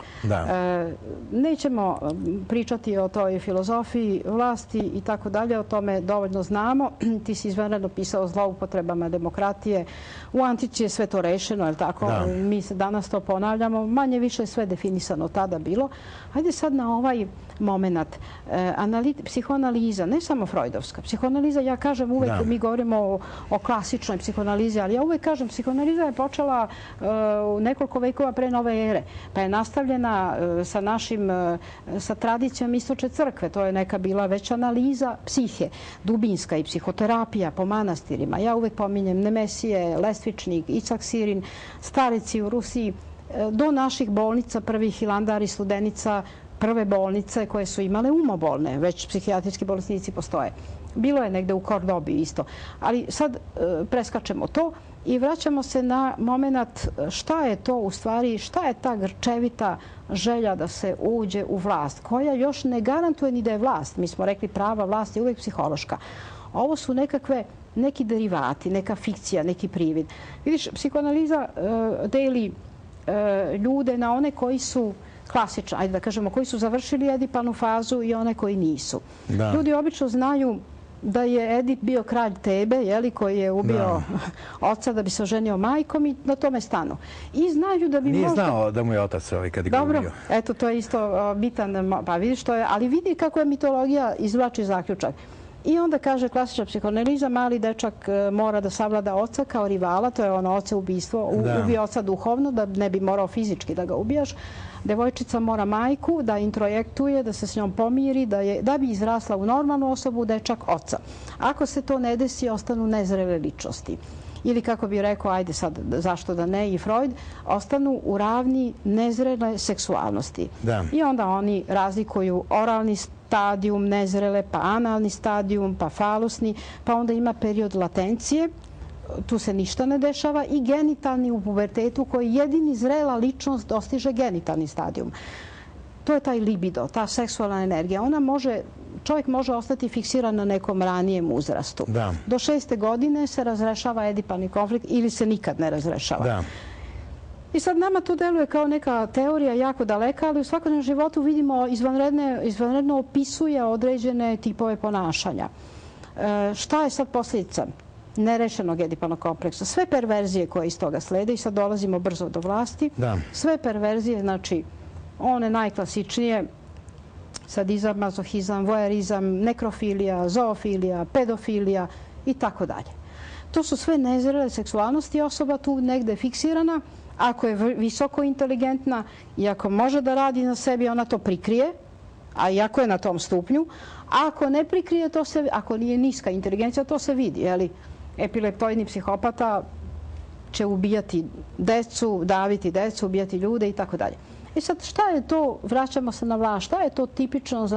Nećemo pričati o toj filozofiji vlasti i tako dalje, o tome dovoljno znamo. Ti si izvanredno pisao o zloupotrebama demokratije. U antici je sve to rešeno, je li tako? Mi se danas to ponavljamo. Manje više je sve definisano tada bilo. Hajde sad na ovaj moment. Psihoanaliza, ne samo freudovska. Psihoanaliza, ja kažem uvek, mi govorimo o klasičnoj psihoanalizi, ali ja uvek kažem, psihoanaliza je počela nekoliko vekova pre nove ere, pa je nastavljena sa tradicijom Istočne crkve. To je neka bila već analiza psihe, dubinska i psihoterapija po manastirima. Ja uvek pominjem Nemesije, Lestvičnik, Icak Sirin, Starici u Rusiji, do naših bolnica, prvih Hilandar i Studenica, prve bolnice koje su imale umobolne, već psihijatrijski bolesnici postoje. Bilo je negde u Kordobi isto. Ali sad preskačemo to i vraćamo se na moment šta je to u stvari, šta je ta grčevita želja da se uđe u vlast, koja još ne garantuje ni da je vlast. Mi smo rekli prava vlast je uvijek psihološka. Ovo su neki derivati, neka fikcija, neki privid. Vidiš, psihoanaliza deli ljude na one koji su klasični, ajde da kažemo, koji su završili edipalnu fazu i one koji nisu. Ljudi obično znaju da je Edip bio kralj Tebe, koji je ubio oca da bi se oženio majkom i na tome stanu. I znaju da bi Nije znao da mu je otac kad je ga ubio. Dobro, eto, to je isto bitan, pa vidiš što je, ali vidi kako je mitologija izvlači zaključak. I onda kaže klasična psihoanaliza, mali dečak mora da savlada oca kao rivala, to je ono oce ubistvo, ubije oca duhovno, da ne bi morao fizički da ga ubijaš. Devojčica mora majku da introjektuje, da se s njom pomiri, da bi izrasla u normalnu osobu, dečak oca. Ako se to ne desi, ostanu nezrele ličnosti. Ili kako bi rekao, ajde sad, zašto da ne, i Freud, ostanu u ravni nezrele seksualnosti. I onda oni razlikuju oralni stadijum nezrele, pa analni stadijum, pa falusni, pa onda ima period latencije, tu se ništa ne dešava, i genitalni u pubertetu koji jedini zrela ličnost dostiže genitalni stadijum. To je taj libido, ta seksualna energija. Čovjek može ostati fiksiran na nekom ranijem uzrastu. Do 6. godine se razrešava edipalni konflikt ili se nikad ne razrešava. I sad nama to deluje kao neka teorija jako daleka, ali u svakodnevnom životu vidimo izvanredno opisuje određene tipove ponašanja. Šta je sad posljedica nerešenog edipalnog kompleksa? Sve perverzije koje iz toga slede, i sad dolazimo brzo do vlasti, sve perverzije, znači one najklasičnije, sadizam, mazohizam, vojerizam, nekrofilija, zoofilija, pedofilija i tako dalje. To su sve nezrele seksualnosti, osoba tu negde fiksirana. Ako je visoko inteligentna i ako može da radi na sebi, ona to prikrije, a iako je na tom stupnju. A ako ne prikrije, ako nije niska inteligencija, to se vidi. Epileptoidni psihopata će ubijati decu, daviti decu, ubijati ljude i tako dalje. I sad šta je to, vraćamo se na vlast, šta je to tipično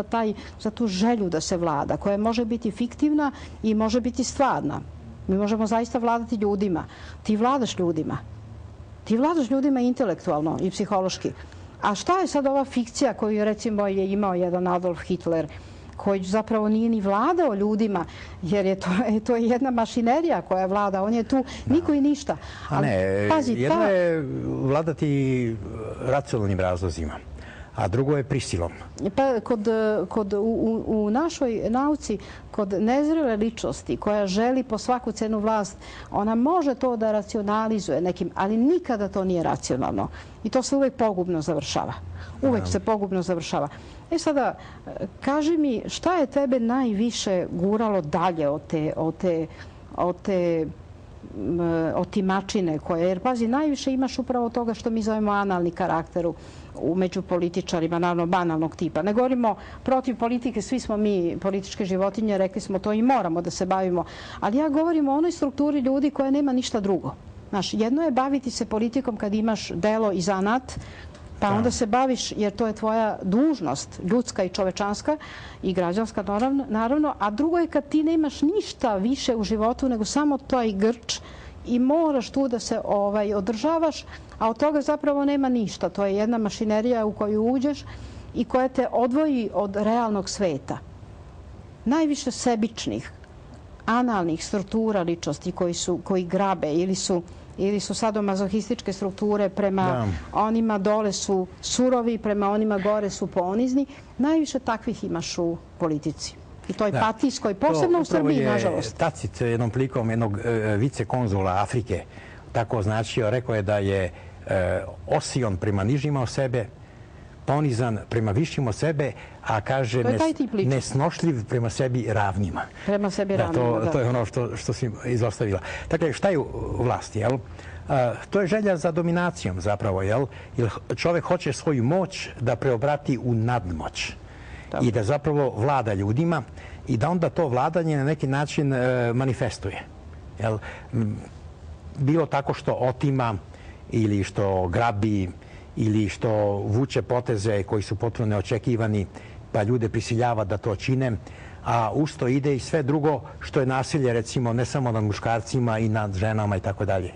za tu želju da se vlada, koja može biti fiktivna i može biti stvarna. Mi možemo zaista vladati ljudima. Ti vladaš ljudima. Ti vladaš ljudima intelektualno i psihološki. A šta je sad ova fikcija koju recimo je imao jedan Adolf Hitler, koji zapravo nije ni vladao ljudima, jer to je jedna mašinerija koja vlada. On je tu niko i ništa. Jedno je vladati racionalnim razlozima, a drugo je prisilom. U našoj nauci, kod nezrele ličnosti koja želi po svaku cenu vlast, ona može to da racionalizuje nekim, ali nikada to nije racionalno. I to se uvek pogubno završava. Uvek se pogubno završava. Sada, kaži mi, šta je tebe najviše guralo dalje od te otimačine koje, jer pazi, najviše imaš upravo toga što mi zovemo analni karakter među političarima, naravno banalnog tipa. Ne govorimo protiv politike, svi smo mi političke životinje, rekli smo to i moramo da se bavimo, ali ja govorim o onoj strukturi ljudi koja nema ništa drugo. Znaš, jedno je baviti se politikom kad imaš delo i zanat, pa onda se baviš, jer to je tvoja dužnost, ljudska i čovečanska i građanska naravno, a drugo je kad ti nemaš ništa više u životu nego samo taj grč i moraš tu da se održavaš, a od toga zapravo nema ništa. To je jedna mašinerija u koju uđeš i koja te odvoji od realnog sveta. Najviše sebičnih, analnih struktura ličnosti koji grabe ili su sadomazohističke strukture, prema onima dole su surovi, prema onima gore su ponizni. Najviše takvih imaš u politici. I toj patijskoj, posebno u Srbiji, nažalost. Tacit jednom prilikom jednog vicekonzula Afrike tako označio, rekao je da je osion prema nižima od sebe, ponizan prema višim od sebe, a kaže nesnošljiv prema sebi ravnima. Prema sebi ravnima, da. To je ono što si izostavila. Dakle, šta je u vlasti, jel? To je želja za dominacijom zapravo, jel? Jer čovjek hoće svoju moć da preobrati u nadmoć i da zapravo vlada ljudima i da onda to vladanje na neki način manifestuje. Bilo tako što otima ili što grabi ili što vuče poteze koji su potpuno neočekivani, pa ljude prisiljava da to čine, a usto ide i sve drugo što je nasilje, recimo, ne samo nad muškarcima i nad ženama i tako dalje.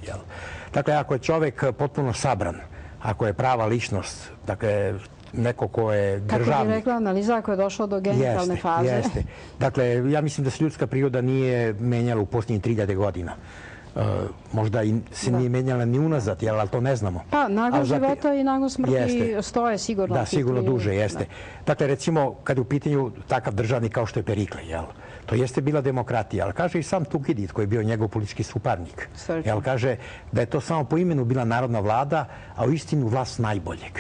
Dakle, ako je čovjek potpuno sabran, ako je prava ličnost, dakle, neko ko je državnik... Kako bi rekla analiza, ako je došao do genitalne faze. Jeste. Dakle, ja mislim da se ljudska priroda nije menjala u posljednjih 3000 godina. Možda se nije menjala ni unazad, ali to ne znamo. Pa, nagon života i nagon smrti stoje sigurno. Da, sigurno duže, jeste. Dakle, recimo, kad je u pitanju takav državnik kao što je Perikle, to jeste bila demokratija, ali kaže i sam Tukidid, koji je bio njegov politički suparnik. Kaže da je to samo po imenu bila narodna vlada, a u istinu vlast najboljeg.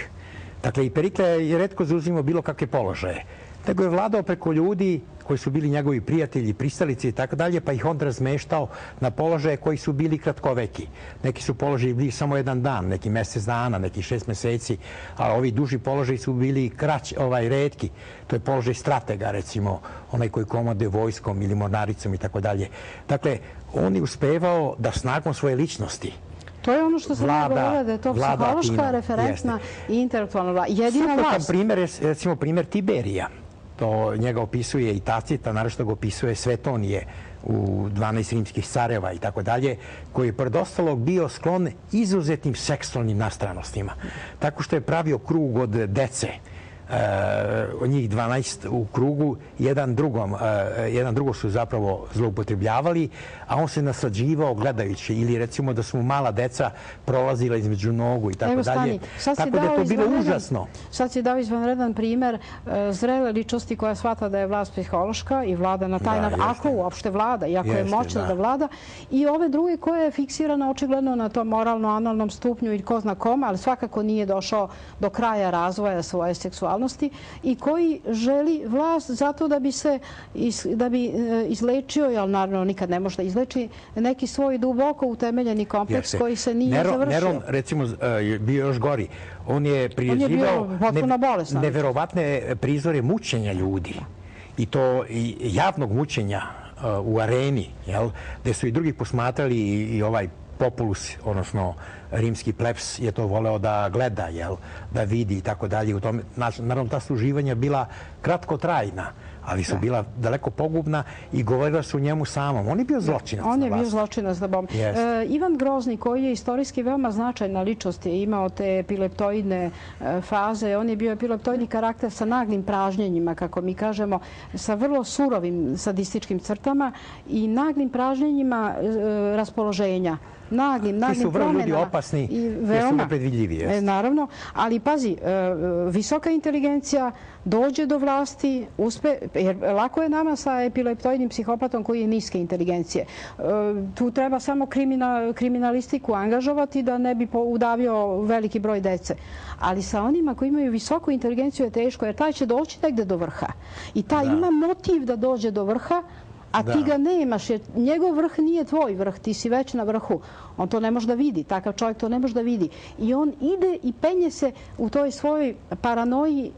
Dakle, i Perikle je retko zauzimao bilo kakve položaje. nego je vladao preko ljudi koji su bili njegovi prijatelji, pristalice i tako dalje, pa ih on razmeštao na položaje koji su bili kratkoveki. Neki su položaji bili samo jedan dan, neki mjesec dana, neki 6 meseci, a ovi duži položaji su bili retki. To je položaj stratega, recimo, onaj koji komanduje vojskom ili mornaricom i tako dalje. Dakle, on je uspevao da snagom svoje ličnosti to je ono što sam govorila, da je to psihološka, referentna i intelektualna vlast. Jedina vlast. Primjer je, recimo, primjer Tiberija. To njega opisuje i Tacita, naročito ga opisuje Svetonije u 12 rimskih careva i tako dalje, koji je pored ostalog bio sklon izuzetnim seksualnim nastranostima. Tako što je pravio krug od dece, njih 12 u krugu, jedan drugo su zapravo zloupotrebljavali, a on se naslađivao gledajući, ili recimo da su mu mala deca prolazila između nogu i tako dalje. Tako da je to bilo užasno. Sad si dao izvanredan primjer zrele ličnosti koja shvata da je vlast psihološka i vlada na taj način, ako uopšte vlada, iako je moćna da vlada, i ove druge koje je fiksirana očigledno na tom moralno-analnom stupnju i ko zna koma, ali svakako nije došao do kraja razvoja svoje seksualnosti i koji želi vlast zato da bi izlečio, jer naravno nikad ne može da izleči, neki svoj duboko utemeljeni kompleks koji se nije završio. Neron, recimo, je bio još gori. On je priređivao neverovatne prizore mučenja ljudi. I to javnog mučenja u areni, gde su i drugi posmatrali i ovaj populus, odnosno rimski plebs je to voleo da gleda, da vidi i tako dalje. Naravno, ta služivanja bila kratkotrajna, ali su bila daleko pogubna i govorila su o njemu samom. On je bio zločinac. On je bio zločinac. Ivan Grozni, koji je istorijski veoma značajna ličnost, je imao te epileptoidne faze. On je bio epileptoidni karakter sa naglim pražnjenjima, kako mi kažemo, sa vrlo surovim sadističkim crtama i naglim pražnjenjima raspoloženja. Naglim promenama. Ti su vrlo ljudi opasni jer su nepredvidljivi. Naravno, ali pazi, visoka inteligencija dođe do vlasti, jer lako je nama sa epileptoidnim psihopatom koji je niske inteligencije. Tu treba samo kriminalistiku angažovati da ne bi udavio veliki broj dece. Ali sa onima koji imaju visoku inteligenciju je teško, jer taj će doći negde do vrha. I taj ima motiv da dođe do vrha, a ti ga nemaš, jer njegov vrh nije tvoj vrh, ti si već na vrhu. On to ne može da vidi, takav čovjek to ne može da vidi. I on ide i penje se u toj svojoj paranoji,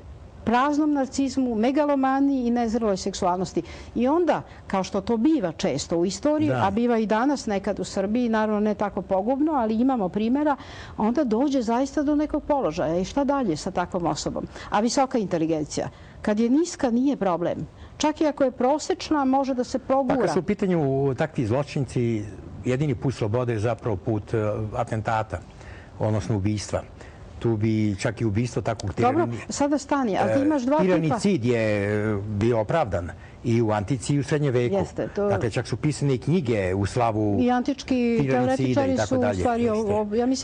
praznom narcizmu, megalomaniji i nezreloj seksualnosti. I onda, kao što to biva često u istoriji, a biva i danas nekad u Srbiji, naravno ne tako pogubno, ali imamo primjera, onda dođe zaista do nekog položaja. I šta dalje sa takvom osobom? A visoka inteligencija. Kad je niska, nije problem. Čak i ako je prosečna, može da se progura. Kad su u pitanju takvi zločinci, jedini put slobode je zapravo put atentata, odnosno ubistva. Tu bi čak i ubistvo takvog Dobro, sada stani, ali ti imaš dva tipa. Tiranicid je bio opravdan i u antici i u srednje veku. Dakle, čak su pisane i u slavu i antički teoretičari su u stvari...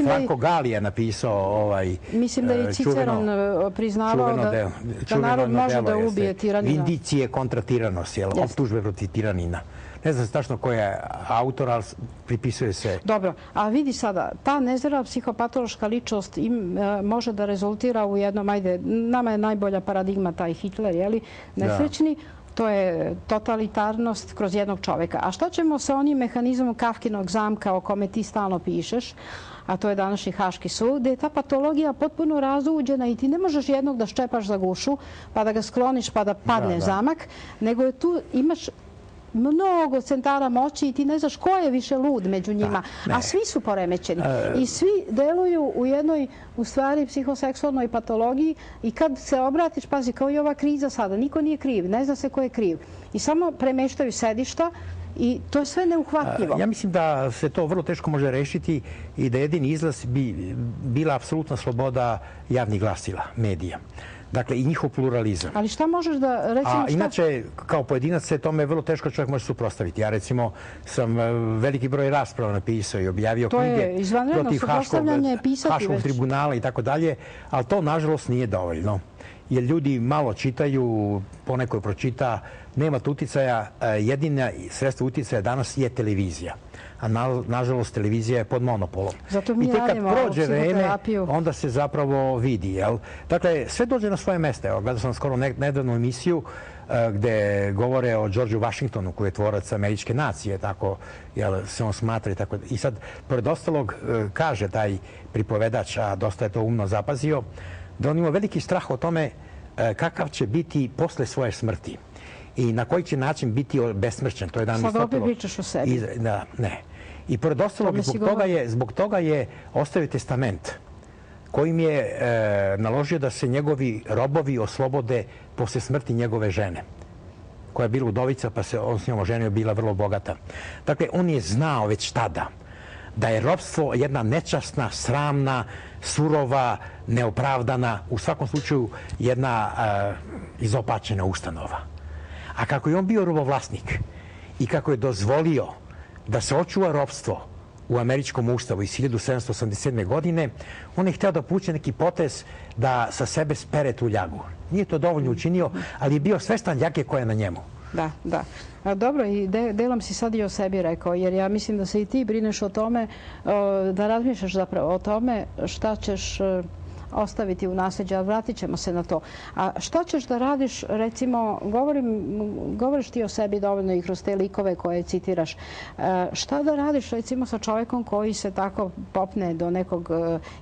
Franko Gali je napisao mislim da je Ciceron priznavao da narod može da ubije tiranina. Vindicije kontra tiranos, optužbe protiv tiranina. Ne znam tačno ko je autor, ali pripisuje se... Dobro, a vidi sada, ta nezrela psihopatološka ličnost može da rezultira u jednom, nama je najbolja paradigma taj Hitler, nesrećni, to je totalitarnost kroz jednog čoveka. A šta ćemo sa onim mehanizmom Kafkinog zamka o kome ti stalno pišeš, a to je današnji Haški sud, gde je ta patologija potpuno razuđena i ti ne možeš jednog da ščepaš za gušu, pa da ga skloniš pa da padne zamak, nego je tu imaš mnogo centara moći i ti ne znaš ko je više lud među njima, a svi su poremećeni i svi deluju u jednoj, u stvari, psihoseksualnoj patologiji i kad se obratiš, pazi, kao i ova kriza sada, niko nije kriv, ne zna se ko je kriv i samo premeštaju sedišta i to je sve neuhvatljivo. Ja mislim da se to vrlo teško može rešiti i da jedini izlaz bi bila apsolutna sloboda javnih glasila, medija. Dakle, i njihov pluralizam. Ali šta možeš da, recimo, šta... Inače, kao pojedinac se tome vrlo teško čovjek može suprotstaviti. Ja, recimo, sam veliki broj rasprava napisao i objavio knjige protiv Haškog tribunala i tako dalje, ali to, nažalost, nije dovoljno. jer ljudi malo čitaju, poneko pročita, nema tu uticaja. Jedina sredstvo uticaja danas je televizija. A nažalost televizija je pod monopolom. Zato mi I tek kad radimo prođe vreme, psihoterapiju. onda se zapravo vidi. Jel? Dakle, sve dođe na svoje mjesto. Evo, gledao sam skoro nedavnu emisiju gde govore o Georgeu Washingtonu, koji je tvorac američke nacije, tako se on smatra. I sad, pored ostalog, kaže taj pripovedač, a dosta je to umno zapazio, da on ima veliki strah o tome kakav će biti posle svoje smrti i na koji će način biti besmrćen. To je jedan Sad opet pričaš o sebi. Da, ne. I pored ostalog, zbog toga je ostavio testament kojim je naložio da se njegovi robovi oslobode posle smrti njegove žene, koja je bila udovica, pa se on s njom oženio, bila vrlo bogata. Dakle, on je znao već tada da je ropstvo jedna nečasna, sramna, surova, neopravdana, u svakom slučaju jedna izopačena ustanova. A kako je on bio robovlasnik i kako je dozvolio da se očuva ropstvo u američkom ustavu iz 1787. godine, on je hteo da puće neki potez da sa sebe spere tu ljagu. Nije to dovoljno učinio, ali je bio svestan ljage koja je na njemu. Da, da. Dobro, i delom si sad i o sebi rekao, jer ja mislim da se i ti brineš o tome, da razmišljaš zapravo o tome šta ćeš ostaviti u nasljeđe, a vratit ćemo se na to. A šta ćeš da radiš, recimo, govoriš ti o sebi dovoljno i kroz te likove koje citiraš, šta da radiš, recimo, sa čovjekom koji se tako popne do nekog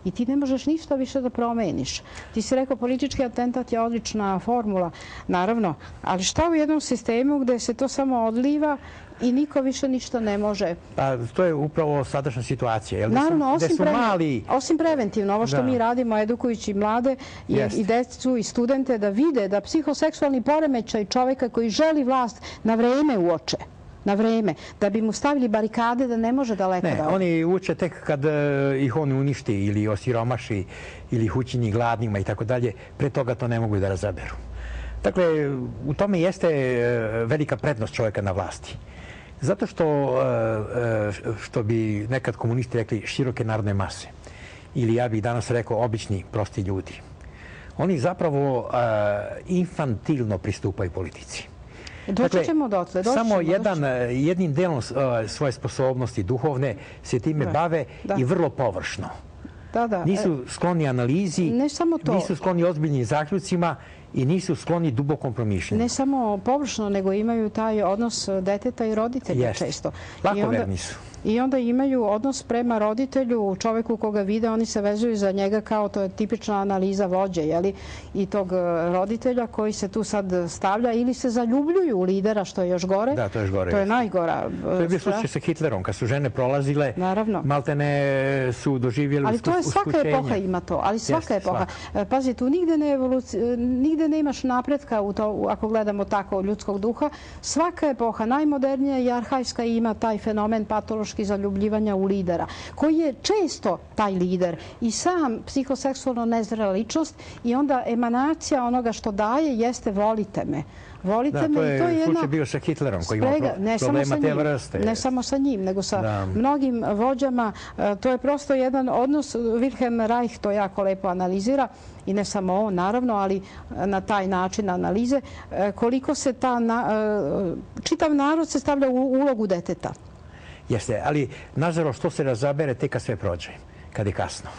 i ti ne možeš ništa više da promeniš. Ti si rekao, politički atentat je odlična formula, naravno, ali šta u jednom sistemu gde se to samo odliva i niko više ništa ne može? Pa to je upravo sadašnja situacija. Naravno, osim preventivno, ovo što mi radimo edukujući mlade i decu i studente da vide da psihoseksualni poremećaj čovjeka koji želi vlast na vreme uoče. Na vreme, da bi mu stavili barikade da ne može daleko da... Ne, oni uče tek kad ih on uništi ili osiromaši ili ih učini gladnima i tako dalje. Pre toga to ne mogu da razaberu. Dakle, u tome jeste velika prednost čovjeka na vlasti. Zato što bi nekad komunisti rekli široke narodne mase, ili ja bih danas rekao obični, prosti ljudi. Oni zapravo infantilno pristupaju politici. Doći ćemo dotle. Samo jednim delom svoje sposobnosti duhovne se time bave i vrlo površno. Nisu skloni analizi, nisu skloni ozbiljnim zaključcima i nisu skloni dubokom promišljenju. Ne samo površno, nego imaju taj odnos deteta i roditelja često. Lakoverni su. I onda imaju odnos prema roditelju, čoveku koga vide, oni se vezuju za njega kao, to je tipična analiza vođe, i tog roditelja koji se tu sad stavlja ili se zaljubljuju u lidera, što je još gore. Da, to je još gore. To je najgora. To je bio slučaj sa Hitlerom, kad su žene prolazile, maltene su doživjeli uskućenje. Ali to je svaka epoha ima to, ali svaka epoha. Pazi, tu nigde nemaš napretka ako gledamo tako ljudskog duha. Svaka epoha, najmodernija i arhajska, ima taj fenomen patološki zaljubljivanja u lidera, koji je često taj lider i sam psihoseksualno nezrela ličnost i onda emanacija onoga što daje jeste volite me. Da, to je slučaj bio sa Hitlerom koji ima problema te vrste. Ne samo sa njim, nego sa mnogim vođama. To je prosto jedan odnos. Wilhelm Reich to jako lepo analizira i ne samo on, naravno, ali na taj način analize. Koliko se čitav narod se stavlja u ulogu deteta. Jeste, ali nažalost to se razabere tek kad sve prođe, kad je kasno.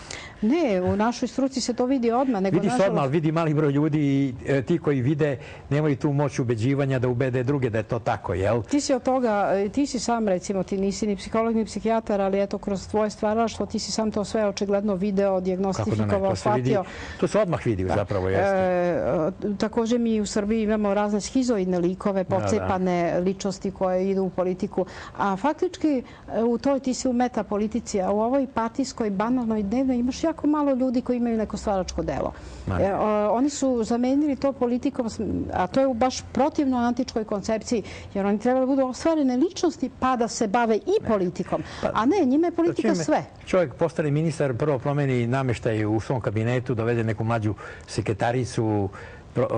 Ne, u našoj struci se to vidi odmah. Vidi se odmah, ali vidi mali broj ljudi i ti koji vide nemaju tu moć ubeđivanja da ubede druge da je to tako, jel? Ti si od toga, ti si sam recimo, ti nisi ni psiholog ni psihijatar, ali eto kroz tvoje stvaralaštvo ti si sam to sve očigledno video, dijagnostifikovao, shvatio. To se odmah vidi zapravo, jeste. Također mi u Srbiji imamo razne schizoidne likove, pocepane ličnosti koje idu u politiku, a faktički u toj ti si u metapolitici, a u ovoj partijskoj, banalnoj, dnevnoj imaš jako malo ljudi koji imaju neko stvaračko delo. Oni su zamenili to politikom, a to je baš protivno antičkoj koncepciji, jer oni trebali da budu ostvarene ličnosti pa da se bave i politikom. A ne, njima je politika sve. Čovjek postane ministar, prvo promeni namještaj u svom kabinetu, dovede neku mlađu sekretaricu,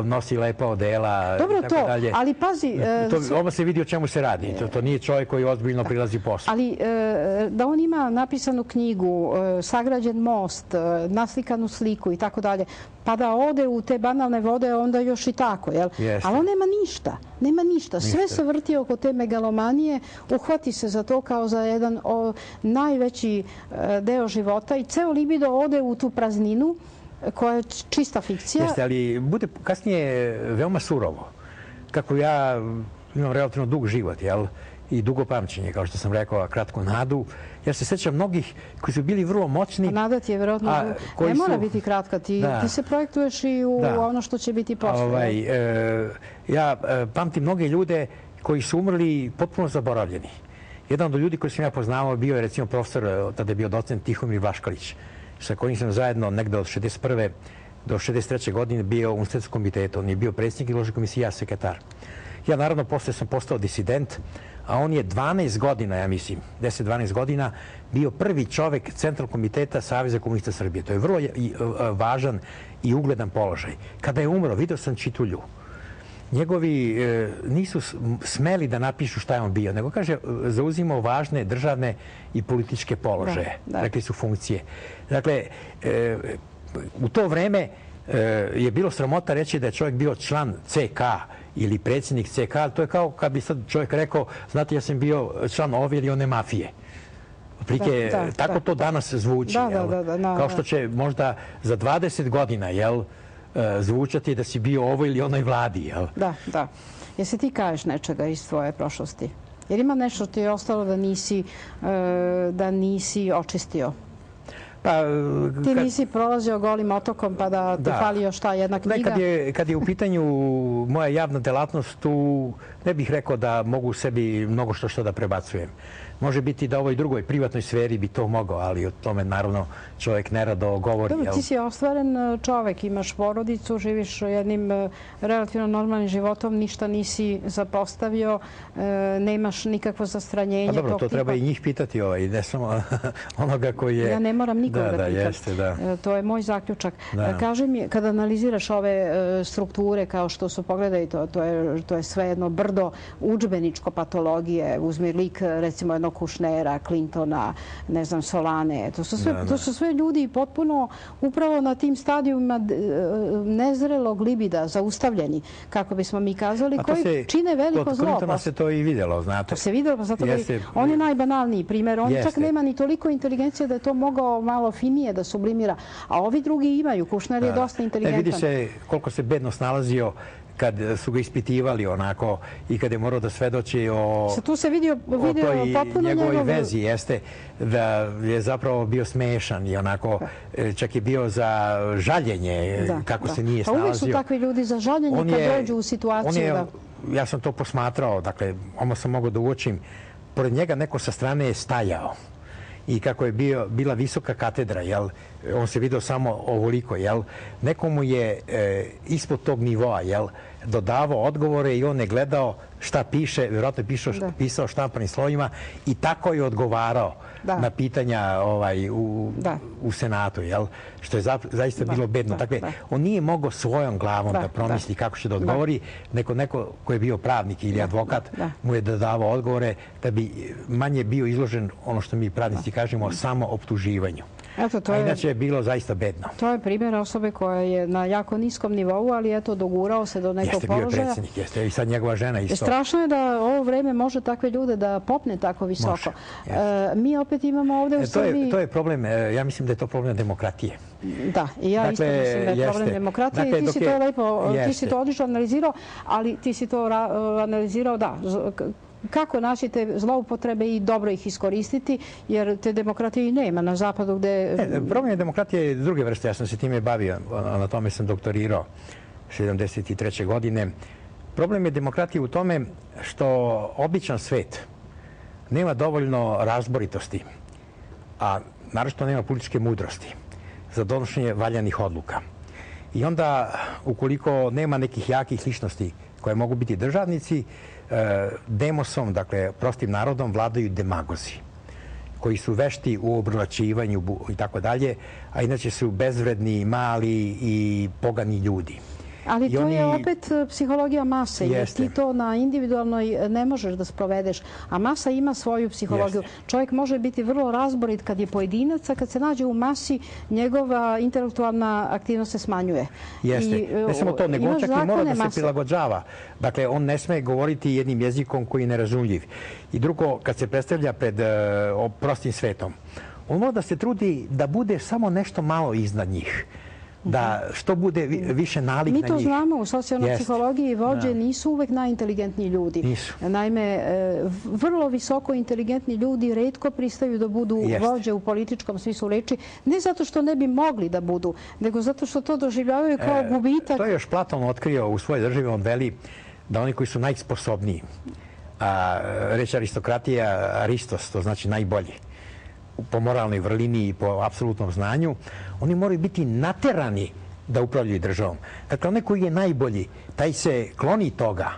nosi lepa odela. Dobro to, dalje. ali pazi... Ovo se vidi o čemu se radi. To nije čovjek koji ozbiljno prilazi poslu. Ali da on ima napisanu knjigu, sagrađen most, naslikanu sliku i tako dalje, pa da ode u te banalne vode, onda još i tako, jel? Ali on nema ništa. Nema ništa. Sve se vrti oko te megalomanije, uhvati se za to kao za jedan najveći deo života i ceo libido ode u tu prazninu koja je čista fikcija. Jeste, ali bude kasnije veoma surovo. Kako ja imam relativno dug život, jel? I dugo pamćenje, kao što sam rekao, kratku nadu. Ja se sjećam mnogih koji su bili vrlo moćni. A nada ti je vjerojatno... Ne mora biti kratka. Ti se projektuješ i u ono što će biti posle. Ja pamtim mnoge ljude koji su umrli potpuno zaboravljeni. Jedan od ljudi koji sam ja poznavao bio je recimo profesor, tada je bio docent Tihomir Vaškalić, sa kojim sam zajedno negde od 61. do 63. godine bio u Univerzitetskom komitetu. On je bio predsjednik i loži komisije, ja sekretar. Ja naravno posle sam postao disident, a on je 12 godina, ja mislim, 10-12 godina, bio prvi čovek Centralnog komiteta Saveza komunista Srbije. To je vrlo važan i ugledan položaj. Kada je umro, vidio sam čitulju. Njegovi nisu smeli da napišu šta je on bio, nego kaže, zauzimao važne državne i političke položaje. Rekli su funkcije. Dakle, u to vreme je bilo sramota reći da je čovjek bio član CK ili predsjednik CK, ali to je kao kad bi sad čovjek rekao, znate, ja sam bio član ove ili one mafije. Tako to danas zvuči. Kao što će možda za 20 godina, jel, zvučati da si bio ovoj ili onoj vladi, jel? Da. Jesi ti kažeš nečega iz tvoje prošlosti? Jer ima nešto ti je ostalo da nisi očistio? Ti nisi prolazio golim otokom pa da te fali još ta jedna knjiga? Kad je u pitanju moja javna delatnost, tu ne bih rekao da mogu sebi mnogo što da prebacujem. Može biti da u ovoj drugoj privatnoj sferi bi to mogao, ali o tome naravno čovjek nerado govori. Dobro, ti si ostvaren čovjek, imaš porodicu, živiš jednim relativno normalnim životom, ništa nisi zapostavio, nemaš nikakvo zastranjenje. Dobro, to treba i njih pitati, ne samo onoga koji je... Ja ne moram nikoga da pitam. To je moj zaključak. Kaži mi, kada analiziraš ove strukture kao što su, pogledaj, to je sve jedno brdo udžbeničko patologije, uzmi lik recimo jednog Kušnera, Clintona, ne znam, Solane. To su sve ljudi potpuno upravo na tim stadijumima nezrelog libida, zaustavljeni, kako bismo mi kazali, koji čine veliko zlo. Kod Clintona se to i vidjelo, znate. To se vidjelo, pa zato on je najbanalniji primjer. On čak nema ni toliko inteligencije da je to mogao malo finije da sublimira. A ovi drugi imaju. Kušner je dosta inteligentan. Vidi se koliko se bedno snalazio kad su ga ispitivali onako i kad je morao da svedoči o toj njegovoj vezi, jeste da je zapravo bio smešan i onako čak je bio za žaljenje kako se nije snalazio. Pa uvijek su takvi ljudi za žaljenje kad dođu u situaciju da... Ja sam to posmatrao, dakle, ono sam mogao da uočim, pored njega neko sa strane je stajao. I kako je bila visoka katedra, jel, on se vidio samo ovoliko, jel, nekomu je ispod tog nivoa, jel, dodavao odgovore i on je gledao šta piše, vjerojatno je pisao štampanim slovima i tako je odgovarao na pitanja u Senatu, jel, što je zaista bilo bedno. Dakle, on nije mogao svojom glavom da promisli kako će da odgovori, neko ko je bio pravnik ili advokat mu je dodavao odgovore da bi manje bio izložen, ono što mi pravnici kažemo, samo optuživanju. A inače je bilo zaista bedno. To je primjer osobe koja je na jako niskom nivou, ali eto, dogurao se do nekog položaja. Jeste bio predsjednik, jeste i sad njegova žena isto. Strašno je da ovo vreme može takve ljude da popne tako visoko. Mi opet imamo ovdje u Srbiji... To je problem, ja mislim da je to problem demokratije. Da, i ja isto mislim da je problem demokratije i ti si to lepo, ti si to odlično analizirao, ali ti si to analizirao, da, kako naći te zloupotrebe i dobro ih iskoristiti, jer te demokratije nema na zapadu gde... Problem demokratije je druge vrste, ja sam se time bavio, na tome sam doktorirao 1973. godine. Problem je demokratije u tome što običan svet nema dovoljno razboritosti, a naročito nema političke mudrosti za donošenje valjanih odluka. I onda, ukoliko nema nekih jakih ličnosti koje mogu biti državnici, demosom, dakle prostim narodom, vladaju demagozi koji su vešti u obrlačivanju i tako dalje, a inače su bezvredni, mali i pogani ljudi. Ali to je opet psihologija mase, jer ti to na individualnoj ne možeš da sprovedeš, a masa ima svoju psihologiju. Čovjek može biti vrlo razborit kad je pojedinac, a kad se nađe u masi, njegova intelektualna aktivnost se smanjuje. Jeste. Ne samo to, nego on čak i mora da se prilagođava. Dakle, on ne sme govoriti jednim jezikom koji je nerazumljiv. I drugo, kad se predstavlja pred prostim svetom, on mora da se trudi da bude samo nešto malo iznad njih. Da što bude više nalik na njih. Mi to znamo u socijalnoj psihologiji, vođe nisu uvek najinteligentniji ljudi. Nisu. Naime, vrlo visoko inteligentni ljudi retko pristaju da budu vođe u političkom smislu reči, ne zato što ne bi mogli da budu, nego zato što to doživljavaju kao gubitak. To je još Platon otkrio u svojoj državi, on veli da oni koji su najsposobniji, reći aristokratija, Aristos, to znači najbolji, po moralnoj vrlini i po apsolutnom znanju, oni moraju biti naterani da upravljaju državom. Dakle, onaj koji je najbolji, taj se kloni toga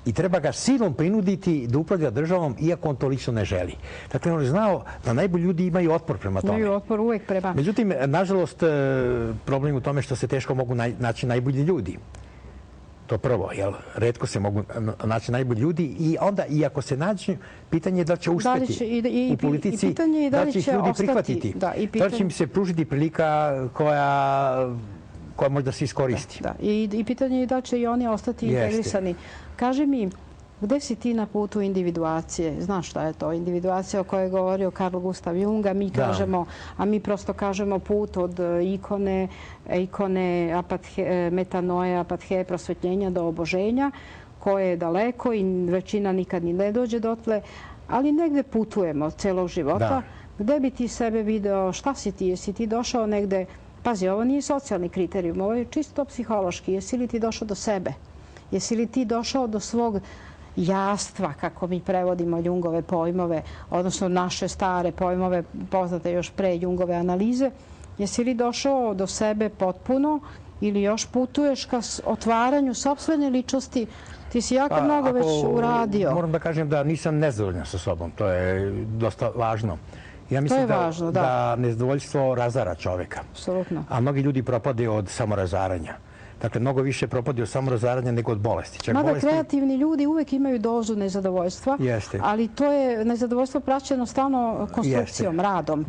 i treba ga silom prinuditi da upravlja državom, iako on to lično ne želi. Dakle, on je znao da najbolji ljudi imaju otpor prema tome. Imaju otpor uvek prema. Međutim, nažalost, problem je u tome što se teško mogu naći najbolji ljudi. To prvo, jer retko se mogu naći najbolji ljudi i onda, i ako se nađu, pitanje je da će uspeti u politici, da će ih ljudi prihvatiti, da će im se pružiti prilika koja možda se iskoristi. I pitanje je da će i oni ostati integrisani. Kaži mi, gde si ti na putu individuacije? Znaš šta je to? Individuacija o kojoj je govorio Carl Gustav Jung, a mi prosto kažemo put od ikone metanoje, apathe, prosvetljenja do oboženja, koje je daleko i većina nikad ni ne dođe dotle, ali negde putujemo celog života. Gde bi ti sebe video? Šta si ti? Jesi ti došao negde? Pazi, ovo nije socijalni kriterijum, ovo je čisto psihološki. Jesi li ti došao do sebe? Jesi li ti došao do svog jastva, kako mi prevodimo Jungove pojmove, odnosno naše stare pojmove, poznate još pre Jungove analize? Jesi li došao do sebe potpuno ili još putuješ ka otvaranju sopstvene ličnosti? Ti si jako mnogo već uradio. Moram da kažem da nisam nezadovoljan sa sobom. To je dosta važno. Ja mislim da nezadovoljstvo razara čoveka. Apsolutno. A mnogi ljudi propade od samorazaranja. Dakle, mnogo više propade od samorazaranja nego od bolesti. Mada kreativni ljudi uvek imaju dozu nezadovoljstva, ali to je nezadovoljstvo praćeno stalno konstrukcijom, radom.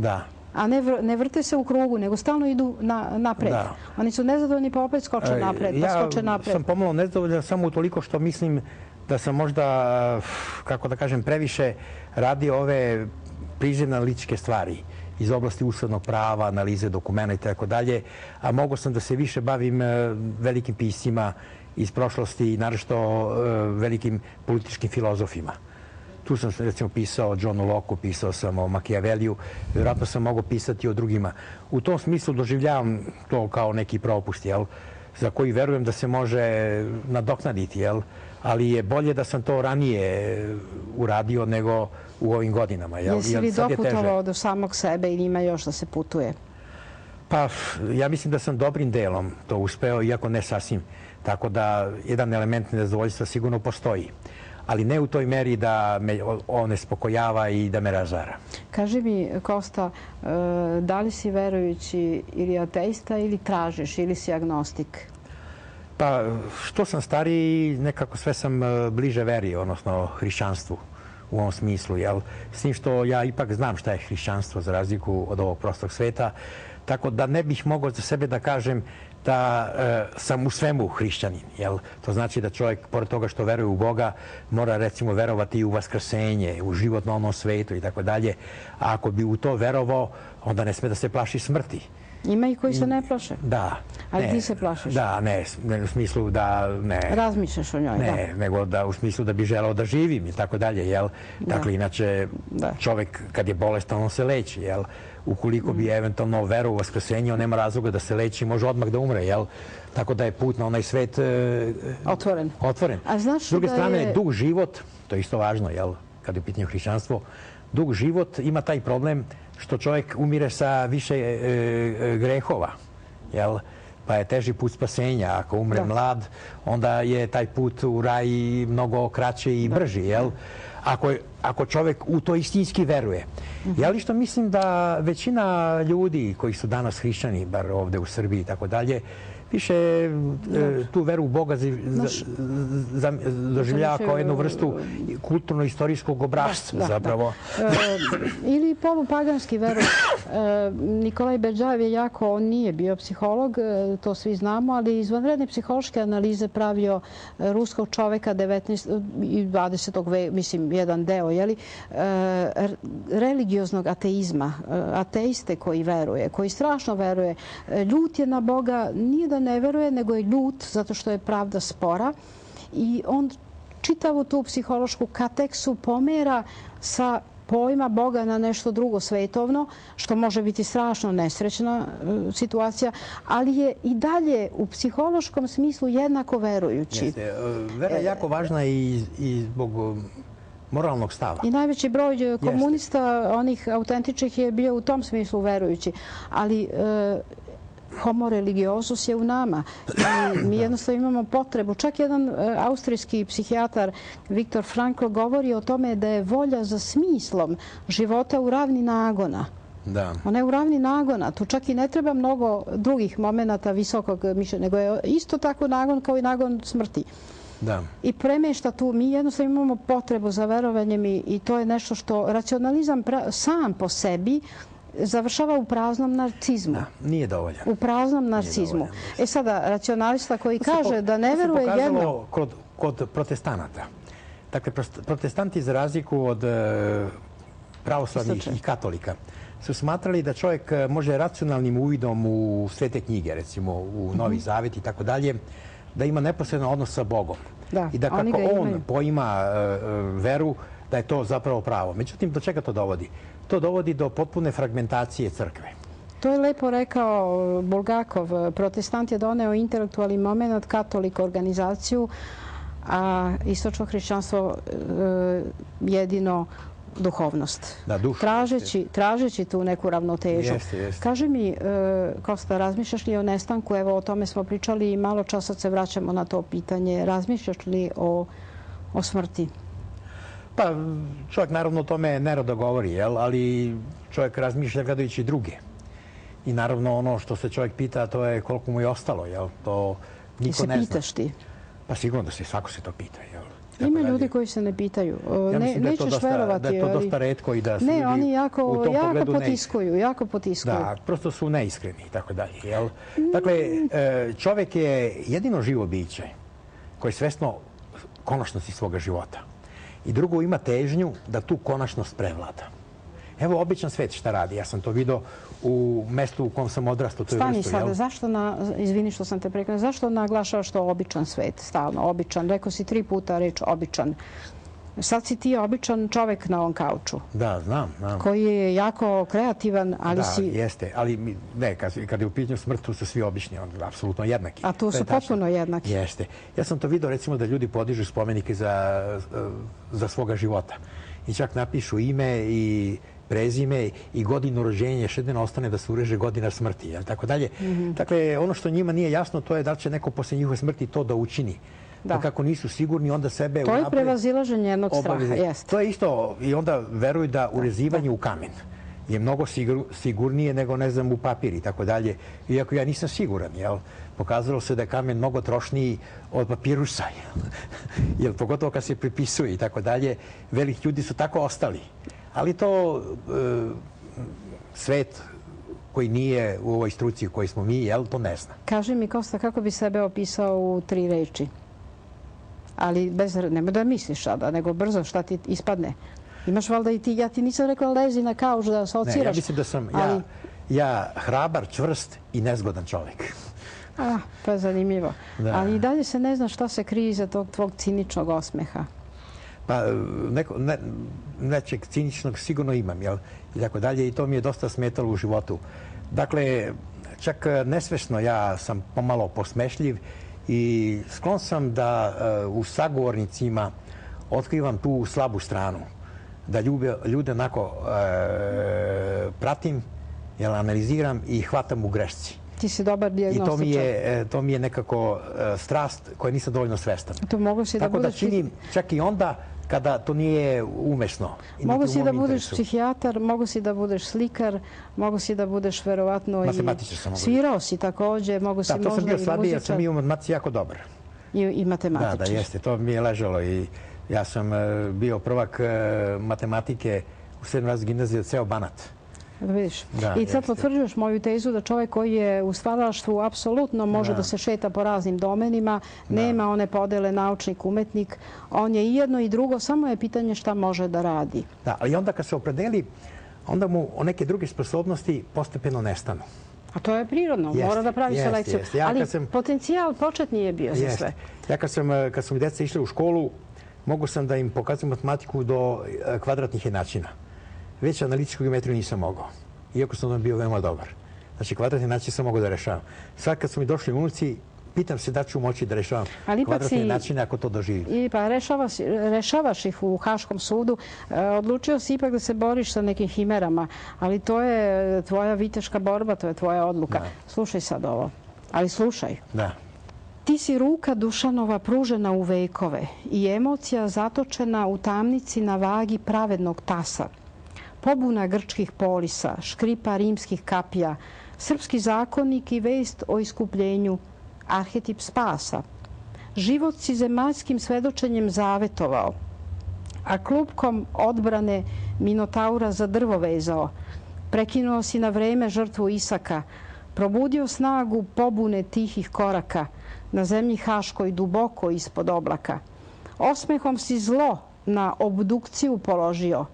A ne vrte se u krugu, nego stalno idu napred. Oni su nezadovoljni pa opet skoče napred, pa skoče napred. Ja sam pomalo nezadovoljan samo utoliko što mislim da sam možda, kako da kažem, previše radio ove prizemne analitičke stvari iz oblasti ustavnog prava, analize dokumenta i tako dalje, a mogao sam da se više bavim velikim piscima iz prošlosti i naročito velikim političkim filozofima. Tu sam recimo pisao o Johnu Locke, pisao sam o Machiavelliju, vjerojatno sam mogao pisati o drugima. U tom smislu doživljavam to kao neki propust, za koji verujem da se može nadoknaditi, ali je bolje da sam to ranije uradio nego u ovim godinama. Jesi li doputovao do samog sebe ili ima još da se putuje? Pa, ja mislim da sam dobrim delom to uspeo, iako ne sasvim. Tako da jedan element nezadovoljstva sigurno postoji. Ali ne u toj meri da me on nespokojava i da me razara. Kaži mi, Kosta, da li si verujući ili ateista ili tražiš ili si agnostik? Pa, što sam stariji, nekako sve sam bliže veri, odnosno hrišćanstvu u ovom smislu. S tim što ja ipak znam šta je hrišćanstvo za razliku od ovog prostog sveta. Tako da ne bih mogao za sebe da kažem da sam u svemu hrišćanin. To znači da čovjek, pored toga što veruje u Boga, mora recimo verovati i u vaskrsenje, u život na onom svetu i tako dalje. A ako bi u to verovao, onda ne sme da se plaši smrti. Ima i koji se ne plaše? Da. Ali ti se plašiš? Da, ne, u smislu da ne... Razmišljaš o njoj, da. Ne, nego da u smislu da bi želeo da živim i tako dalje, Dakle, inače, čovjek kad je bolestan, on se leči, Ukoliko bi eventualno verovao u vaskrsenje, on nema razloga da se leči, može odmah da umre, Tako da je put na onaj svet otvoren. S druge strane, dug život, to je isto važno, kad je u pitanju hrišćanstvo, dug život ima taj problem što čovjek umire sa više grehova, pa je teži put spasenja. Ako umre mlad, onda je taj put u raj mnogo kraće i brži, ako čovjek u to istinski veruje. Ja lično mislim da većina ljudi koji su danas hrišćani, bar ovde u Srbiji i tako dalje, više tu veru u Boga doživljava kao jednu vrstu kulturno-istorijskog obrasca zapravo. Ili polupaganski veru. Nikolaj Berdjajev je jako, on nije bio psiholog, to svi znamo, ali izvanredne psihološke analize pravio ruskog čoveka 19. i 20. veka, mislim, jedan deo, religioznog ateizma, ateiste koji veruje, koji strašno veruje. Ljut je na Boga, nije da ne veruje, nego je ljut zato što je pravda spora i on čitavu tu psihološku kateksu pomera sa pojma Boga na nešto drugo svetovno, što može biti strašno nesrećna situacija, ali je i dalje u psihološkom smislu jednako verujući. Vera je jako važna i zbog moralnog stava. I najveći broj komunista, onih autentičnih, je bio u tom smislu verujući. Ali homo religiosus je u nama. I mi jednostavno imamo potrebu. Čak jedan austrijski psihijatar Viktor Frankl govori o tome da je volja za smislom života u ravni nagona. Ona je u ravni nagona. Tu čak i ne treba mnogo drugih momenata visokog mišljenja, nego je isto tako nagon kao i nagon smrti. I premešta tu, mi jednostavno imamo potrebu za verovanjem i to je nešto što racionalizam sam po sebi završava u praznom narcizmu. Nije dovoljan. U praznom narcizmu. Sada, racionalista koji kaže da ne veruje jedno... To se pokazalo kod protestanata. Dakle, protestanti za razliku od pravoslavnih i katolika su smatrali da čovjek može racionalnim uvidom u svete knjige, recimo u Novi Zavet i tako dalje, da ima neposredan odnos sa Bogom. I da kako on poima veru, da je to zapravo pravo. Međutim, do čega to dovodi? To dovodi do potpune fragmentacije crkve. To je lepo rekao Bulgakov. Protestant je doneo intelektualni moment, katolik organizaciju, a istočno hrišćanstvo jedino duhovnost. Tražeći tu neku ravnotežu. Kaži mi, Kosta, razmišljaš li o nestanku? Evo, o tome smo pričali i malo časa se vraćamo na to pitanje. Razmišljaš li o smrti? Pa, čovjek naravno o tome nerado govori, ali čovjek razmišlja gledajući druge. I naravno ono što se čovjek pita, to je koliko mu je ostalo, to niko ne zna. I se pitaš ti? Pa sigurno da svako se to pita, Ima ljudi koji se ne pitaju. Nećeš verovati. Da je to dosta retko i da su ljudi u tom pogledu jako potiskuju. Da, prosto su neiskreni i tako dalje. Dakle, čovjek je jedino živo biće koje je svesno konačnosti svoga života. I drugo, ima težnju da tu konačnost prevlada. Evo, običan svet šta radi. Ja sam to vidio u mestu u kom sam odrastao. Stani sada, izvini što sam te prekrenula, zašto naglašavaš to običan svet, stalno, običan? Rekao si 3 puta reč običan. Sad si ti običan čovek na ovom kauču. Da, znam. Koji je jako kreativan, ali si... Da, jeste, ali ne, kad je u pitanju smrt, tu su svi obični, apsolutno jednaki. A tu su potpuno jednaki. Jeste. Ja sam to vidio, recimo, da ljudi podižu spomenike za svoga života. I čak napišu ime i prezime i godinu rođenja, još jedino ostane da se ureže godina smrti, tako dalje. Dakle, ono što njima nije jasno, to je da li će neko poslije njihove smrti to da učini. Da kako nisu sigurni, onda sebe... To je prevazilaženje jednog straha, jeste. To je isto, i onda veruju da urezivanje u kamen je mnogo sigurnije nego, ne znam, u papir i tako dalje. Iako ja nisam siguran, pokazalo se da je kamen mnogo trošniji od papirusa, pogotovo kad se pripisuje i tako dalje. Veliki ljudi su tako ostali. Ali to svet koji nije u ovoj struci u kojoj smo mi, to ne zna. Kaži mi, Kosta, kako bi sebe opisao u 3 reči? Ali nemoj da misliš sada, nego brzo šta ti ispadne. Imaš valjda i ti, ja ti nisam rekla lezi na kauč da asociraš. Ne, ja mislim da sam ja hrabar, čvrst i nezgodan čovjek. To je zanimljivo. Ali i dalje se ne zna šta se krije iza tog tvog ciničnog osmeha. Pa nečeg ciničnog sigurno imam, i tako dalje, i to mi je dosta smetalo u životu. Dakle, čak nesvesno ja sam pomalo posmešljiv i sklon sam da u sagovornicima otkrivam tu slabu stranu. Da ljude onako pratim, analiziram i hvatam u grešci. Ti si dobar dijagnostičar. I to mi je nekako strast koja nisam dovoljno svestan. To mogu si da budeš... Tako da činim čak i onda kada to nije umesno. Mogu si da budeš psihijatar, mogu si da budeš slikar, mogu si da budeš verovatno i svirao si takođe, mogu si možda i muzičar. To sam bio slabiji, jer sam bio u matematici jako dobar. I matematičar. Da, jeste, to mi je ležalo i ja sam bio prvak matematike u 7. razredu gimnazije ceo Banat. Da vidiš. I sad potvrđuješ moju tezu da čovjek koji je u stvaralaštvu apsolutno može da se šeta po raznim domenima, nema one podele naučnik-umetnik, on je i jedno i drugo, samo je pitanje šta može da radi. Da, ali onda kad se opredeli, onda mu neke druge sposobnosti postepeno nestanu. A to je prirodno, mora da pravi selekciju. Ali potencijal početni je bio za sve. Ja kad su mi djeca išli u školu, mogu sam da im pokazujem matematiku do kvadratnih jednačina. Već analitičku geometriju nisam mogao, iako sam bio veoma dobar. Znači, kvadratne jednačine sam mogao da rešavam. Sad kad su mi došli unuci, pitam se da ću moći da rešavam kvadratne jednačine ako to doživim. Pa rešavaš ih u Haškom sudu. Odlučio si ipak da se boriš sa nekim himerama, ali to je tvoja viteška borba, to je tvoja odluka. Slušaj sad ovo, ali slušaj. Da. Ti si ruka Dušanova pružena u vekove i emocija zatočena u tamnici na vagi pravednog tasa. Pobuna grčkih polisa, škripa rimskih kapija, srpski zakonik i vest o iskupljenju, arhetip spasa. Život si zemaljskim svedočenjem zavetovao, a klupkom odbrane Minotaura za drvo vezao. Prekinuo si na vreme žrtvu Isaka, probudio snagu pobune tihih koraka, na zemlji Haškoj duboko ispod oblaka. Osmehom si zlo na obdukciju položio,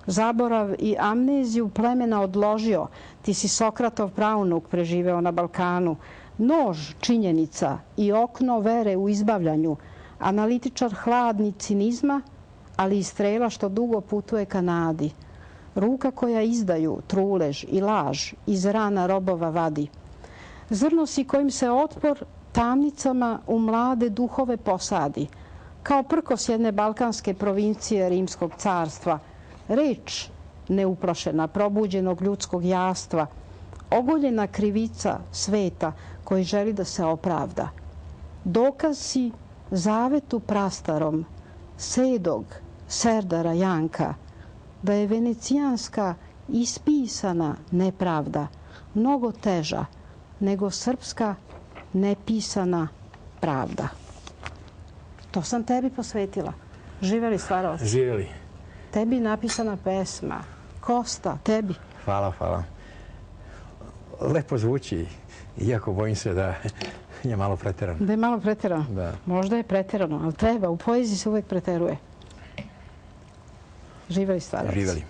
zaborav i amneziju plemena odložio, ti si Sokratov praunuk preživeo na Balkanu, nož činjenica i okno vere u izbavljanju, analitičar hladni cinizma, ali i strela što dugo putuje ka nadi. Ruka koja izdaju, trulež i laž iz rana robova vadi. Zrno si kojim se otpor tamnicama u mlade duhove posadi, kao prkos jedne balkanske provincije Rimskog carstva, reč neuplašena probuđenog ljudskog jastva, ogoljena krivica sveta koji želi da se opravda. Dokaz si zavetu prastarom, sedog Serdara Janka, da je venecijanska ispisana nepravda mnogo teža nego srpska nepisana pravda. To sam tebi posvetila. Živeli stvaralac. Živeli. Tebi napisana pesma. Kosta, tebi. Hvala, hvala. Lepo zvuči, iako bojim se da je malo preterano. Da je malo preterano? Da. Možda je preterano, ali treba. U poeziji se uvek preteruje. Živeli stvaralac. Živeli.